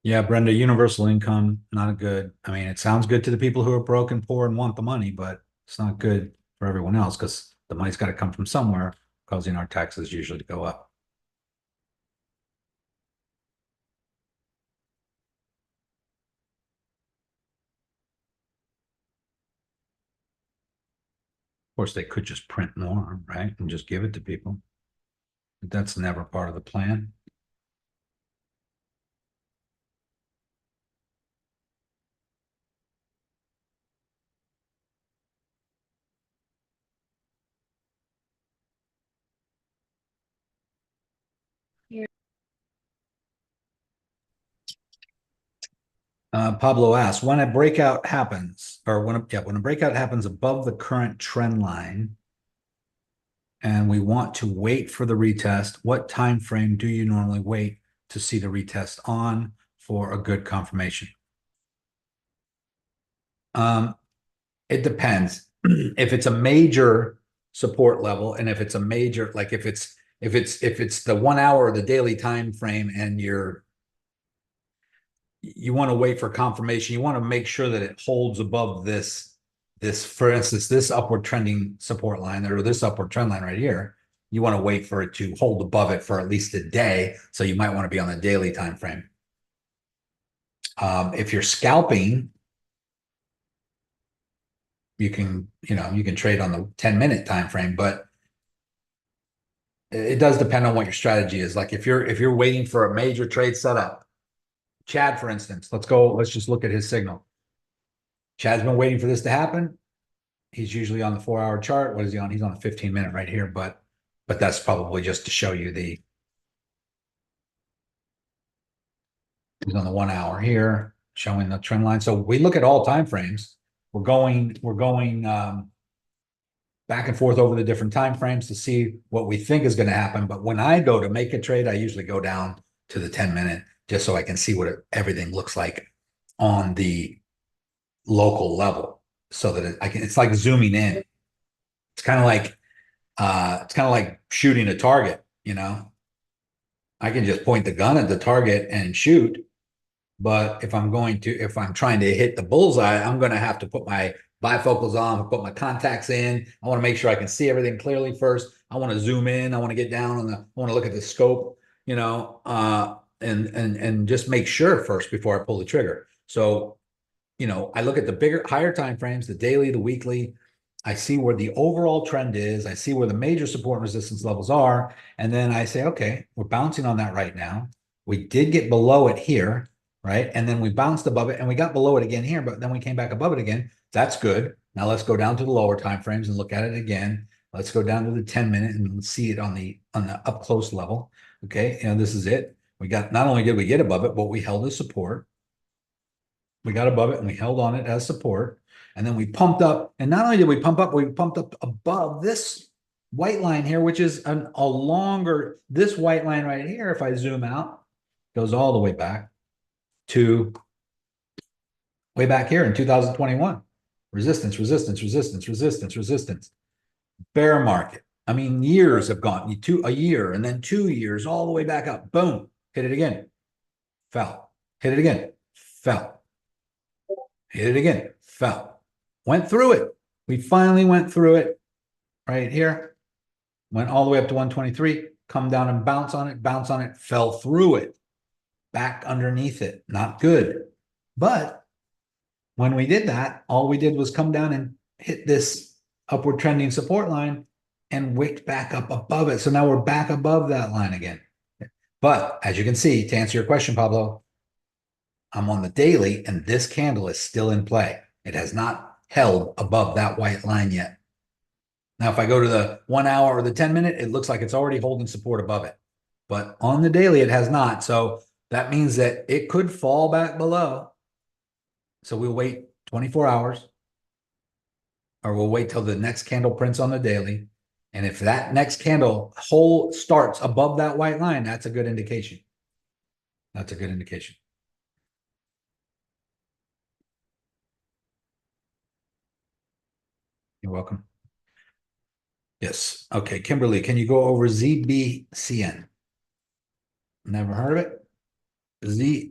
Yeah, Brenda, universal income, not good. I mean, it sounds good to the people who are broke and poor and want the money, but it's not good for everyone else because the money's got to come from somewhere, causing our taxes usually to go up. Of course, they could just print more, right? And just give it to people. But that's never part of the plan. Pablo asks, when a breakout happens, or when a breakout happens above the current trend line, and we want to wait for the retest, what time frame do you normally wait to see the retest on for a good confirmation? It depends. If it's a major support level, and if it's a major, like if it's the 1 hour or the daily time frame, and you want to wait for confirmation, you want to make sure that it holds above this, for instance, this upward trending support line, or this upward trend line right here. You want to wait for it to hold above it for at least a day. So you might want to be on the daily time frame. If you're scalping, you can trade on the 10-minute time frame, but it does depend on what your strategy is. Like if you're waiting for a major trade setup, Chad, for instance, let's just look at his signal. Chad's been waiting for this to happen. He's usually on the 4-hour chart. What is he on? He's on a 15-minute right here, but that's probably just to show you he's on the 1 hour here, showing the trend line. So we look at all time frames. We're going back and forth over the different time frames to see what we think is going to happen. But when I go to make a trade, I usually go down to the 10-minute just so I can see what everything looks like on the local level, so that it's like zooming in. It's kind of like shooting a target, you know. I can just point the gun at the target and shoot, but if I'm trying to hit the bullseye, I'm going to have to put my bifocals on, put my contacts in. I want to make sure I can see everything clearly first. I want to zoom in. I want to get down I want to look at the scope, you know, and just make sure first before I pull the trigger. So, you know, I look at the higher time frames, the daily, the weekly. I see where the overall trend is. I see where the major support and resistance levels are. And then I say, okay, we're bouncing on that right now. We did get below it here, right? And then we bounced above it and we got below it again here, but then we came back above it again. That's good. Now let's go down to the lower time frames and look at it again. Let's go down to the 10-minute and see it on the up close level. Okay, you know, this is it. We got, not only did we get above it, but we held as support. We got above it and we held on it as support. And then we pumped up. And not only did we pump up, we pumped up above this white line here, which is a longer, this white line right here, if I zoom out, goes all the way back to way back here in 2021. Resistance, resistance, resistance, resistance, resistance. Bear market. I mean, years have gone, a year and then 2 years, all the way back up. Boom. Hit it again. Fell. Hit it again. Fell. Hit it again. Fell. Went through it. We finally went through it right here. Went all the way up to 123. Come down and bounce on it, fell through it. Back underneath it. Not good. But when we did that, all we did was come down and hit this upward trending support line and wicked back up above it. So now we're back above that line again. But as you can see, to answer your question, Pablo, I'm on the daily and this candle is still in play. It has not held above that white line yet. Now, if I go to the 1 hour or the 10-minute, it looks like it's already holding support above it. But on the daily, it has not. So that means that it could fall back below. So we'll wait 24 hours or we'll wait till the next candle prints on the daily. And if that next candle hole starts above that white line, that's a good indication. That's a good indication. You're welcome. Yes. Okay. Kimberly, can you go over ZBCN? Never heard of it? ZBCN.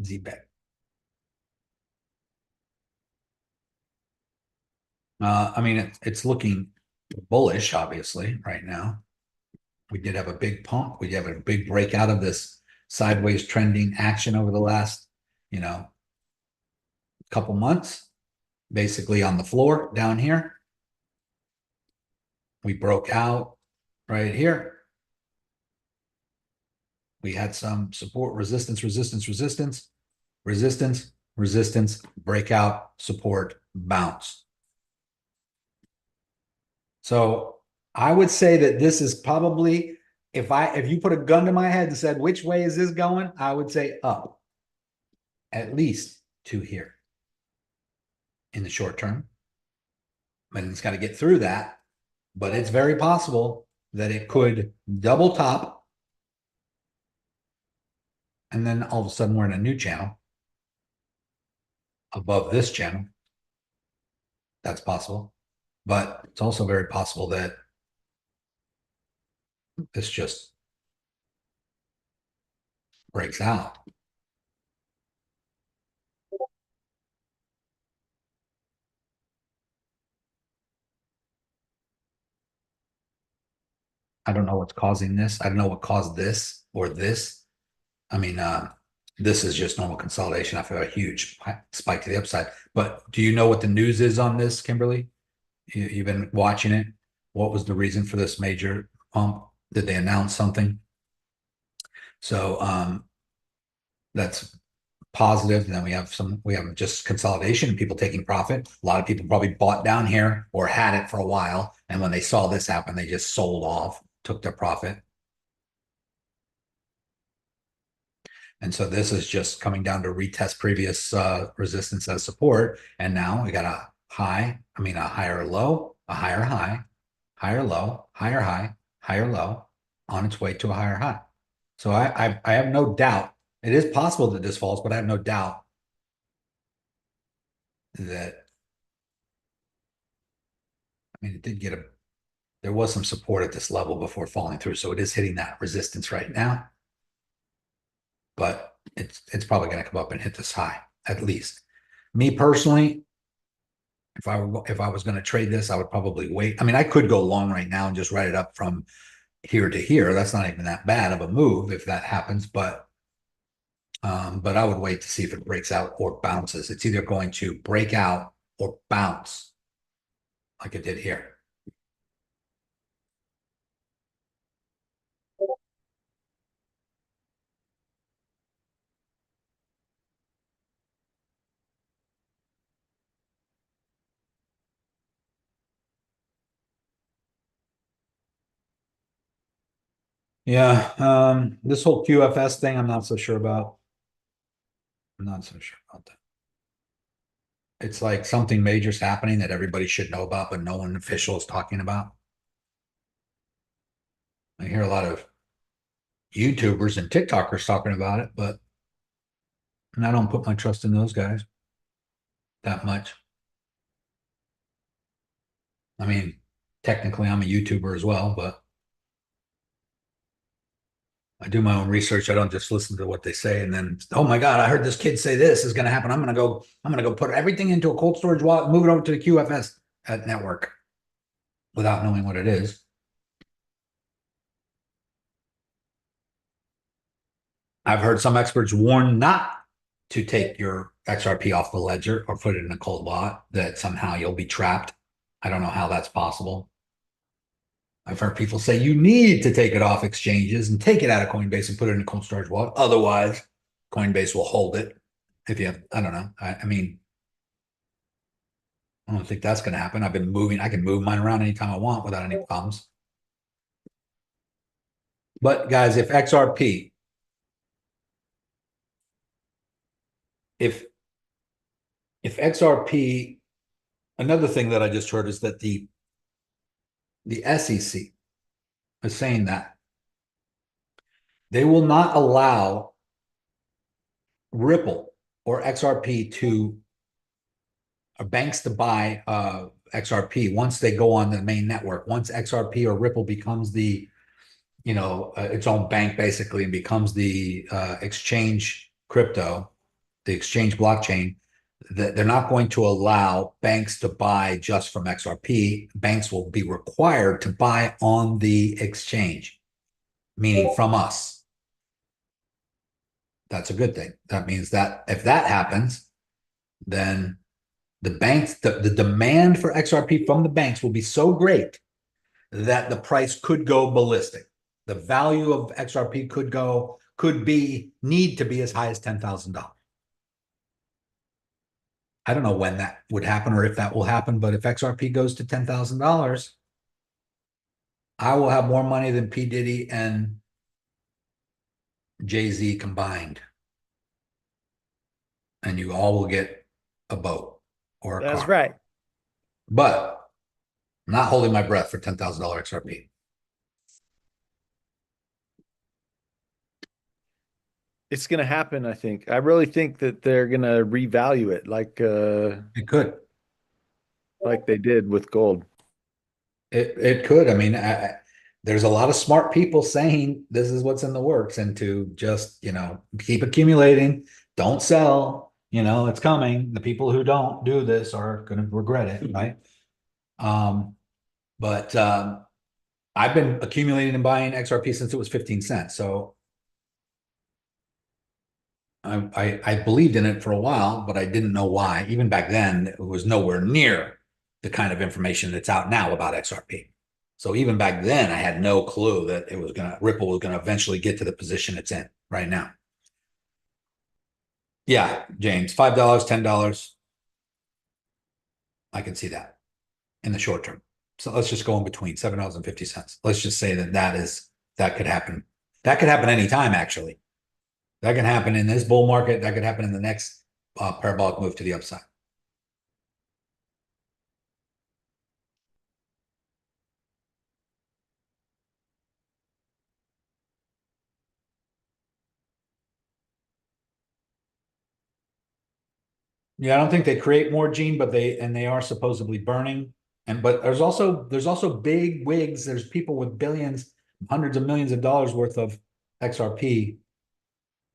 ZBEC. I mean, it's looking bullish, obviously, right now. We did have a big pump. We have a big breakout of this sideways trending action over the last, couple months, basically on the floor down here. We broke out right here. We had some support, resistance, resistance, resistance, resistance, resistance, breakout, support, bounce. So I would say that this is probably, if you put a gun to my head and said, which way is this going? I would say up, at least to here in the short term. But it's got to get through that. But it's very possible that it could double top. And then all of a sudden we're in a new channel above this channel. That's possible. But it's also very possible that this just breaks out. I don't know what's causing this. I don't know what caused this or this. I mean, this is just normal consolidation after a huge spike to the upside. But do you know what the news is on this, Kimberly? You've been watching it. What was the reason for this major pump? Did they announce something? So that's positive. And then we have just consolidation and people taking profit. A lot of people probably bought down here or had it for a while. And when they saw this happen, they just sold off, took their profit. And so this is just coming down to retest previous resistance as support. And now we got a high, a higher low, a higher high, higher low, higher high, higher low, on its way to a higher high. So I have no doubt. It is possible that this falls, but I have no doubt that, it did there was some support at this level before falling through. So it is hitting that resistance right now. But it's probably going to come up and hit this high, at least. Me personally, if I was going to trade this, I would probably wait. I could go long right now and just write it up from here to here. That's not even that bad of a move if that happens, but I would wait to see if it breaks out or bounces. It's either going to break out or bounce like it did here. Yeah, this whole QFS thing, I'm not so sure about. I'm not so sure about that. It's like something major's happening that everybody should know about, but no one official is talking about. I hear a lot of YouTubers and TikTokers talking about it, but I don't put my trust in those guys that much. Technically I'm a YouTuber as well, but I do my own research. I don't just listen to what they say and then, oh my God, I heard this kid say this is going to happen. I'm going to go put everything into a cold storage wallet, move it over to the QFS network without knowing what it is. I've heard some experts warn not to take your XRP off the ledger or put it in a cold wallet, that somehow you'll be trapped. I don't know how that's possible. I've heard people say you need to take it off exchanges and take it out of Coinbase and put it in a cold storage wallet. Otherwise, Coinbase will hold it. If you have, I don't know. I don't think that's going to happen. I can move mine around anytime I want without any problems. But guys, if XRP, if XRP, another thing that I just heard is that the SEC is saying that they will not allow Ripple or XRP to, or banks to buy XRP once they go on the main network. Once XRP or Ripple becomes the, its own bank basically, and becomes the exchange crypto, the exchange blockchain, that they're not going to allow banks to buy just from XRP. Banks will be required to buy on the exchange, meaning from us. That's a good thing. That means that if that happens, then the banks, the demand for XRP from the banks will be so great that the price could go ballistic. The value of XRP need to be as high as $10,000. I don't know when that would happen or if that will happen, but if XRP goes to $10,000, I will have more money than P. Diddy and Jay-Z combined. And you all will get a boat or a car. That's right. But I'm not holding my breath for $10,000 XRP. It's going to happen, I think. I really think that they're going to revalue it It could. like they did with gold. It could. There's a lot of smart people saying this is what's in the works, and to just, keep accumulating, don't sell, it's coming. The people who don't do this are going to regret it, right? But I've been accumulating and buying XRP since it was 15 cents. So I believed in it for a while, but I didn't know why. Even back then, it was nowhere near the kind of information that's out now about XRP. So even back then, I had no clue that Ripple was gonna eventually get to the position it's in right now. Yeah, James, $5, $10. I can see that in the short term. So let's just go in between $7.50. Let's just say that could happen. That could happen anytime, actually. That can happen in this bull market. That could happen in the next parabolic move to the upside. Yeah, I don't think they create more, Gene, but they are supposedly burning. But there's also big wigs. There's people with billions, hundreds of millions of dollars worth of XRP,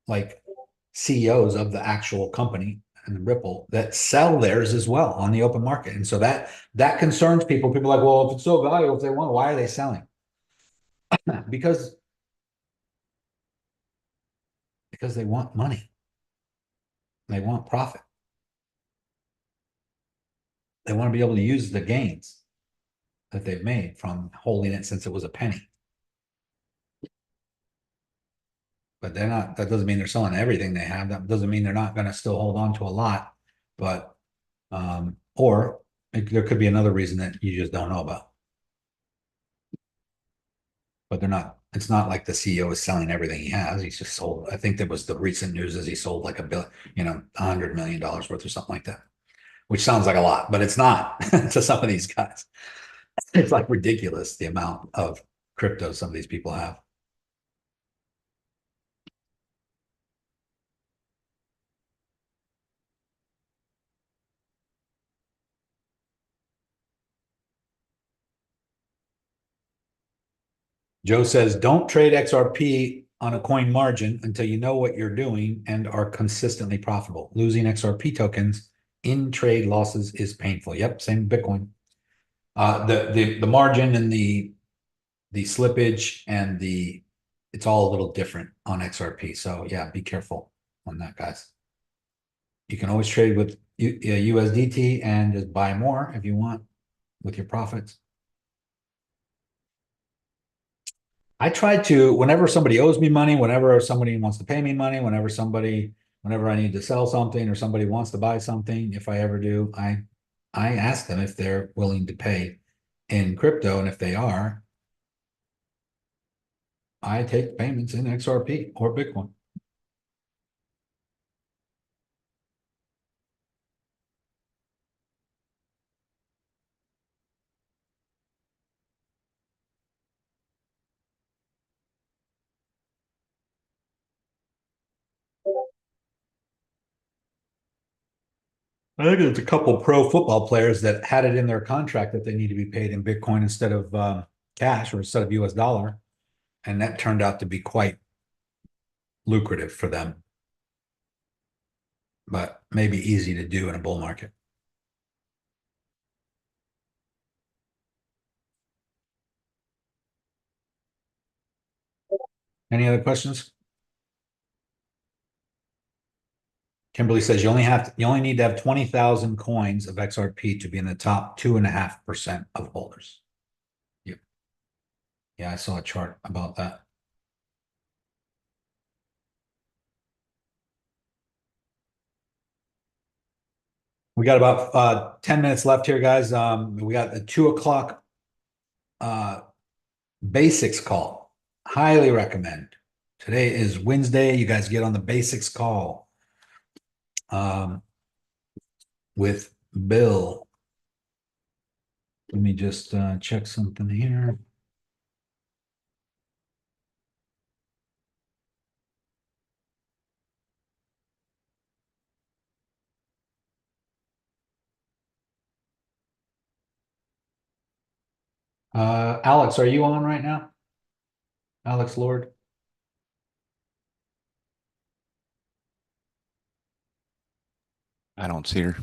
like CEOs of the actual company and Ripple that sell theirs as well on the open market. And so that concerns people. People are like, well, if it's so valuable, if they want, why are they selling? Because they want money. They want profit. They want to be able to use the gains that they've made from holding it since it was a penny. But they're not, that doesn't mean they're selling everything they have. That doesn't mean they're not going to still hold on to a lot. But, or there could be another reason that you just don't know about. But it's not like the CEO is selling everything he has. He's just sold, I think that was the recent news is he sold like $100 million worth or something like that, which sounds like a lot, but it's not to some of these guys. It's like ridiculous the amount of crypto some of these people have. Joe says, don't trade XRP on a coin margin until you know what you're doing and are consistently profitable. Losing XRP tokens in trade losses is painful. Yep, same Bitcoin. The margin and the slippage and it's all a little different on XRP. So yeah, be careful on that, guys. You can always trade with USDT and just buy more if you want with your profits. I try to, whenever somebody owes me money, whenever somebody wants to pay me money, whenever I need to sell something or somebody wants to buy something, if I ever do, I ask them if they're willing to pay in crypto. And if they are, I take payments in XRP or Bitcoin. I think there's a couple pro football players that had it in their contract that they need to be paid in Bitcoin instead of cash or instead of US dollar. And that turned out to be quite lucrative for them, but maybe easy to do in a bull market. Any other questions? Kimberly says you only need to have 20,000 coins of XRP to be in the top 2.5% of holders. Yep. Yeah, I saw a chart about that. We got about 10 minutes left here, guys. We got the 2:00 basics call. Highly recommend. Today is Wednesday. You guys get on the basics call with Bill. Let me just check something here. Alex, are you on right now? Alex Lord? I don't see her.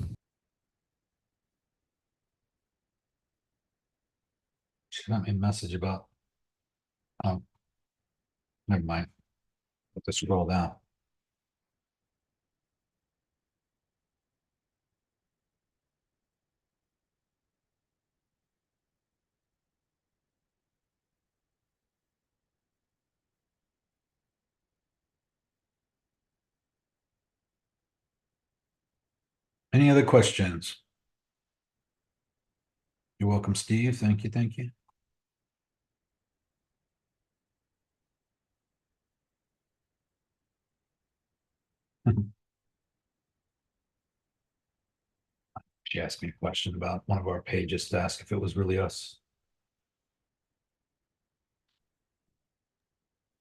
She sent me a message about Oh, never mind. Let's scroll down. Any other questions? You're welcome, Steve. Thank you. Thank you. She asked me a question about one of our pages to ask if it was really us.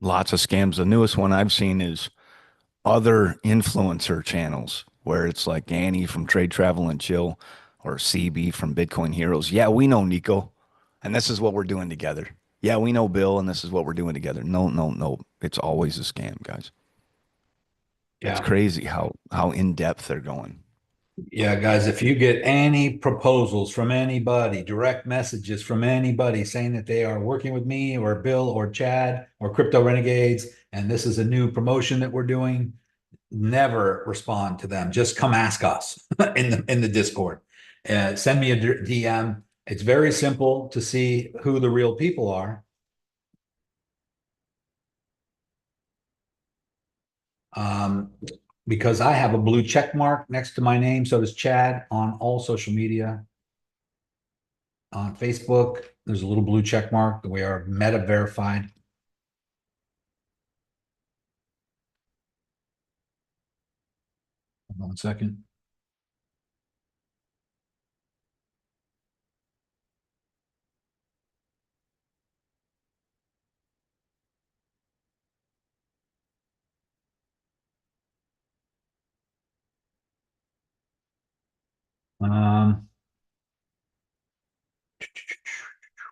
Lots of scams. The newest one I've seen is other influencer channels where it's like Annie from Trade Travel and Chill or CB from Bitcoin Heroes. Yeah, we know Nico, and this is what we're doing together. Yeah, we know Bill, and this is what we're doing together. No, no, no. It's always a scam, guys. It's Yeah. crazy how in depth they're going. Yeah, guys, if you get any proposals from anybody, direct messages from anybody saying that they are working with me or Bill or Chad or Crypto Renegades, and this is a new promotion that we're doing, never respond to them. Just come ask us in the Discord. Send me a DM. It's very simple to see who the real people are. Because I have a blue check mark next to my name. So does Chad on all social media. On Facebook, there's a little blue check mark. We are meta verified. Hold on 1 second.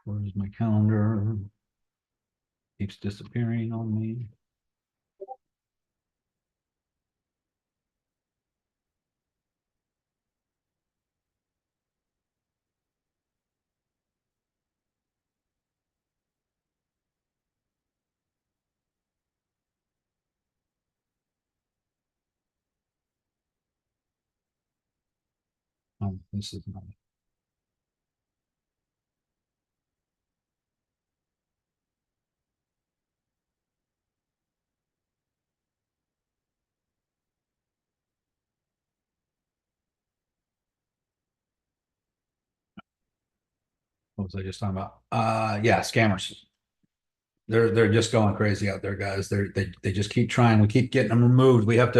Where's my calendar? Keeps disappearing on me. Oh, this is not. What was I just talking about? Yeah, scammers. They're just going crazy out there, guys. They just keep trying. We keep getting them removed. We have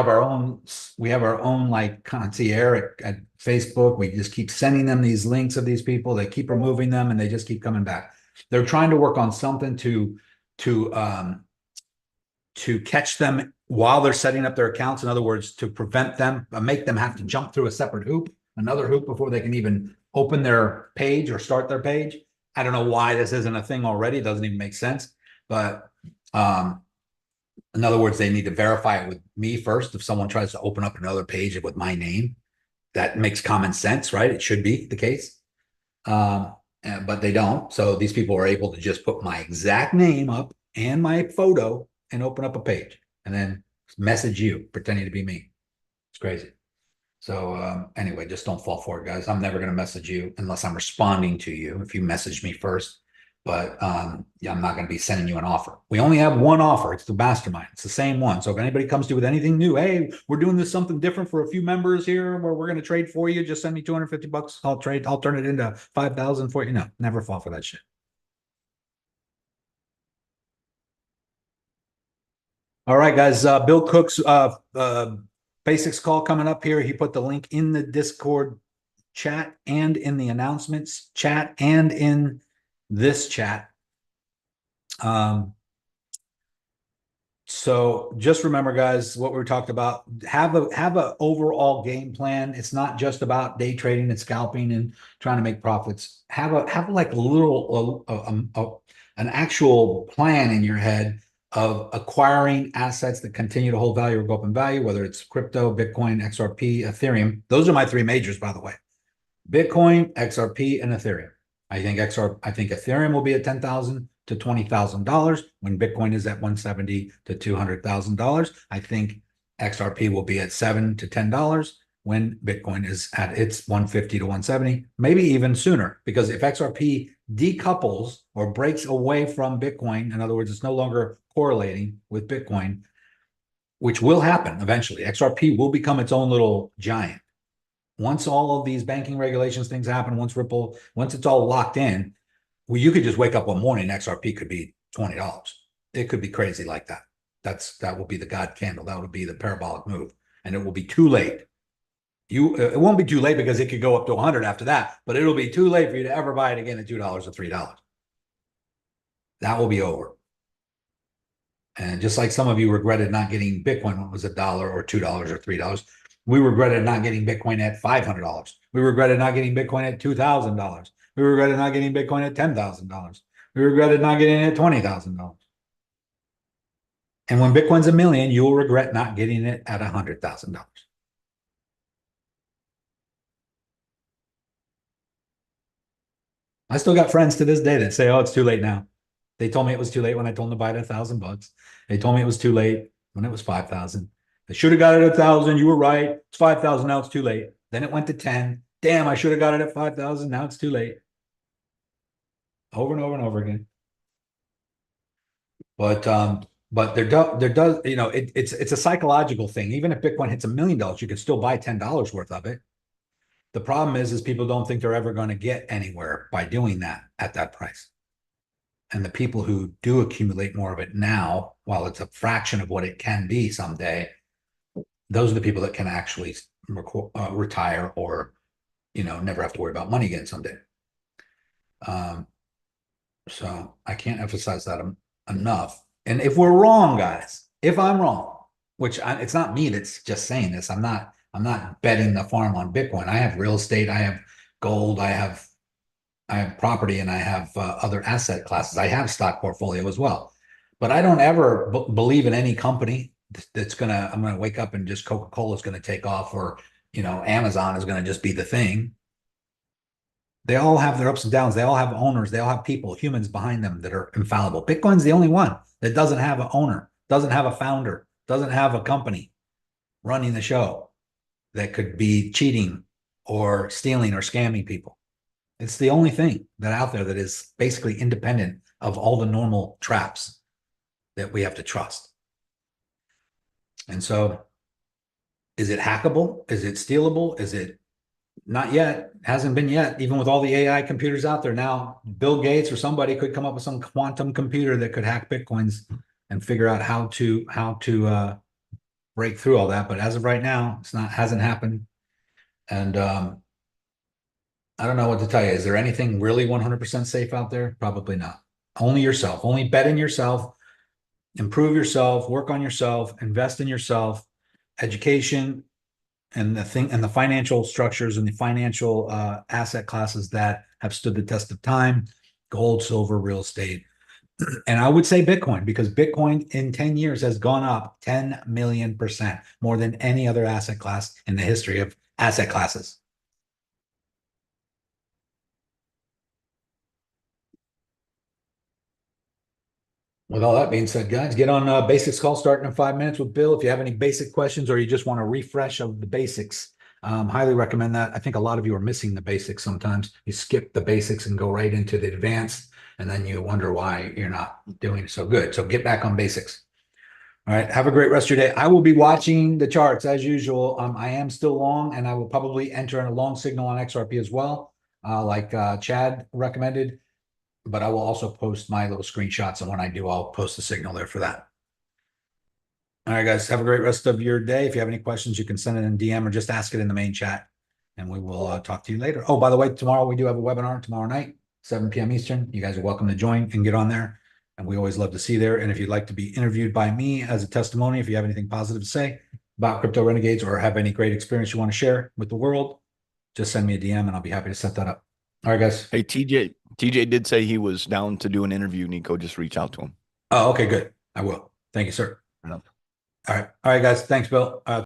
our own like concierge at Facebook. We just keep sending them these links of these people. They keep removing them and they just keep coming back. They're trying to work on something to catch them while they're setting up their accounts. In other words, to prevent them, make them have to jump through a separate hoop, another hoop before they can even open their page or start their page. I don't know why this isn't a thing already. It doesn't even make sense. But in other words, they need to verify it with me first. If someone tries to open up another page with my name, that makes common sense, right? It should be the case. But they don't. So these people are able to just put my exact name up and my photo and open up a page and then message you pretending to be me. It's crazy. So anyway, just don't fall for it, guys. I'm never going to message you unless I'm responding to you if you message me first. But yeah, I'm not going to be sending you an offer. We only have one offer. It's the mastermind. It's the same one. So if anybody comes to you with anything new, hey, we're doing this something different for a few members here where we're going to trade for you. Just send me $250. I'll trade. I'll turn it into 5,000 for you. No, never fall for that shit. All right, guys. Bill Cook's basics call coming up here. He put the link in the Discord chat and in the announcements chat and in this chat. So just remember, guys, what we talked about. Have a overall game plan. It's not just about day trading and scalping and trying to make profits. Have like a little an actual plan in your head of acquiring assets that continue to hold value or go up in value, whether it's crypto, Bitcoin, XRP, Ethereum. Those are my three majors, by the way. Bitcoin, XRP, and Ethereum. I think Ethereum will be at $10,000 to $20,000 when Bitcoin is at $170 to $200,000. I think XRP will be at $7 to $10 when Bitcoin is at its 150 to 170, maybe even sooner. Because if XRP decouples or breaks away from Bitcoin, in other words, it's no longer correlating with Bitcoin, which will happen eventually. XRP will become its own little giant. Once all of these banking regulations things happen, once it's all locked in, well, you could just wake up one morning, XRP could be $20. It could be crazy like that. That will be the God candle. That would be the parabolic move. And it will be too late. It won't be too late because it could go up to 100 after that, but it'll be too late for you to ever buy it again at $2 or $3. That will be over. And just like some of you regretted not getting Bitcoin when it was $1 or $2 or $3, we regretted not getting Bitcoin at $500. We regretted not getting Bitcoin at $2,000. We regretted not getting Bitcoin at $10,000. We regretted not getting it at $20,000. And when Bitcoin's $1 million, you will regret not getting it at $100,000. I still got friends to this day that say, "Oh, it's too late now." They told me it was too late when I told them to buy it at $1,000. They told me it was too late when it was 5,000. They should have got it at 1,000. You were right. It's 5,000. Now it's too late. Then it went to 10. Damn, I should have got it at 5,000. Now it's too late. Over and over and over again. But there does, it's a psychological thing. Even if Bitcoin hits $1 million, you can still buy $10 worth of it. The problem is people don't think they're ever going to get anywhere by doing that at that price. And the people who do accumulate more of it now, while it's a fraction of what it can be someday, those are the people that can actually retire or, never have to worry about money again someday. So I can't emphasize that enough. And if we're wrong, guys, if I'm wrong, it's not me that's just saying this. I'm not betting the farm on Bitcoin. I have real estate. I have gold. I have property, and I have other asset classes. I have stock portfolio as well, but I don't ever believe in any company I'm going to wake up and just Coca-Cola is going to take off, or, Amazon is going to just be the thing. They all have their ups and downs. They all have owners. They all have people, humans behind them that are infallible. Bitcoin's the only one that doesn't have an owner, doesn't have a founder, doesn't have a company running the show that could be cheating or stealing or scamming people. It's the only thing that out there that is basically independent of all the normal traps that we have to trust. And so, is it hackable? Is it stealable? Is it not yet? Hasn't been yet. Even with all the AI computers out there now, Bill Gates or somebody could come up with some quantum computer that could hack Bitcoins and figure out how to break through all that. But as of right now, hasn't happened. And I don't know what to tell you. Is there anything really 100% safe out there? Probably not. Only yourself. Only bet in yourself. Improve yourself. Work on yourself. Invest in yourself. Education and the financial structures and the financial asset classes that have stood the test of time: gold, silver, real estate. And I would say Bitcoin, because Bitcoin in 10 years has gone up 10 million% more than any other asset class in the history of asset classes. With all that being said, guys, get on basics call starting in 5 minutes with Bill. If you have any basic questions or you just want a refresh of the basics, highly recommend that. I think a lot of you are missing the basics sometimes. You skip the basics and go right into the advanced, and then you wonder why you're not doing so good. So get back on basics. All right. Have a great rest of your day. I will be watching the charts as usual. I am still long, and I will probably enter in a long signal on XRP as well, like Chad recommended. But I will also post my little screenshots, and when I do, I'll post the signal there for that. All right, guys, have a great rest of your day. If you have any questions, you can send it in DM or just ask it in the main chat, and we will talk to you later. Oh, by the way, tomorrow we do have a webinar tomorrow night, 7 p.m. Eastern. You guys are welcome to join and get on there, and we always love to see you there. And if you'd like to be interviewed by me as a testimony, if you have anything positive to say about Crypto Renegades or have any great experience you want to share with the world, just send me a DM, and I'll be happy to set that up. All right, guys. Hey, TJ did say he was down to do an interview. Nico, just reach out to him. Oh, okay, good. I will. Thank you, sir. No. All right, guys. Thanks, Bill.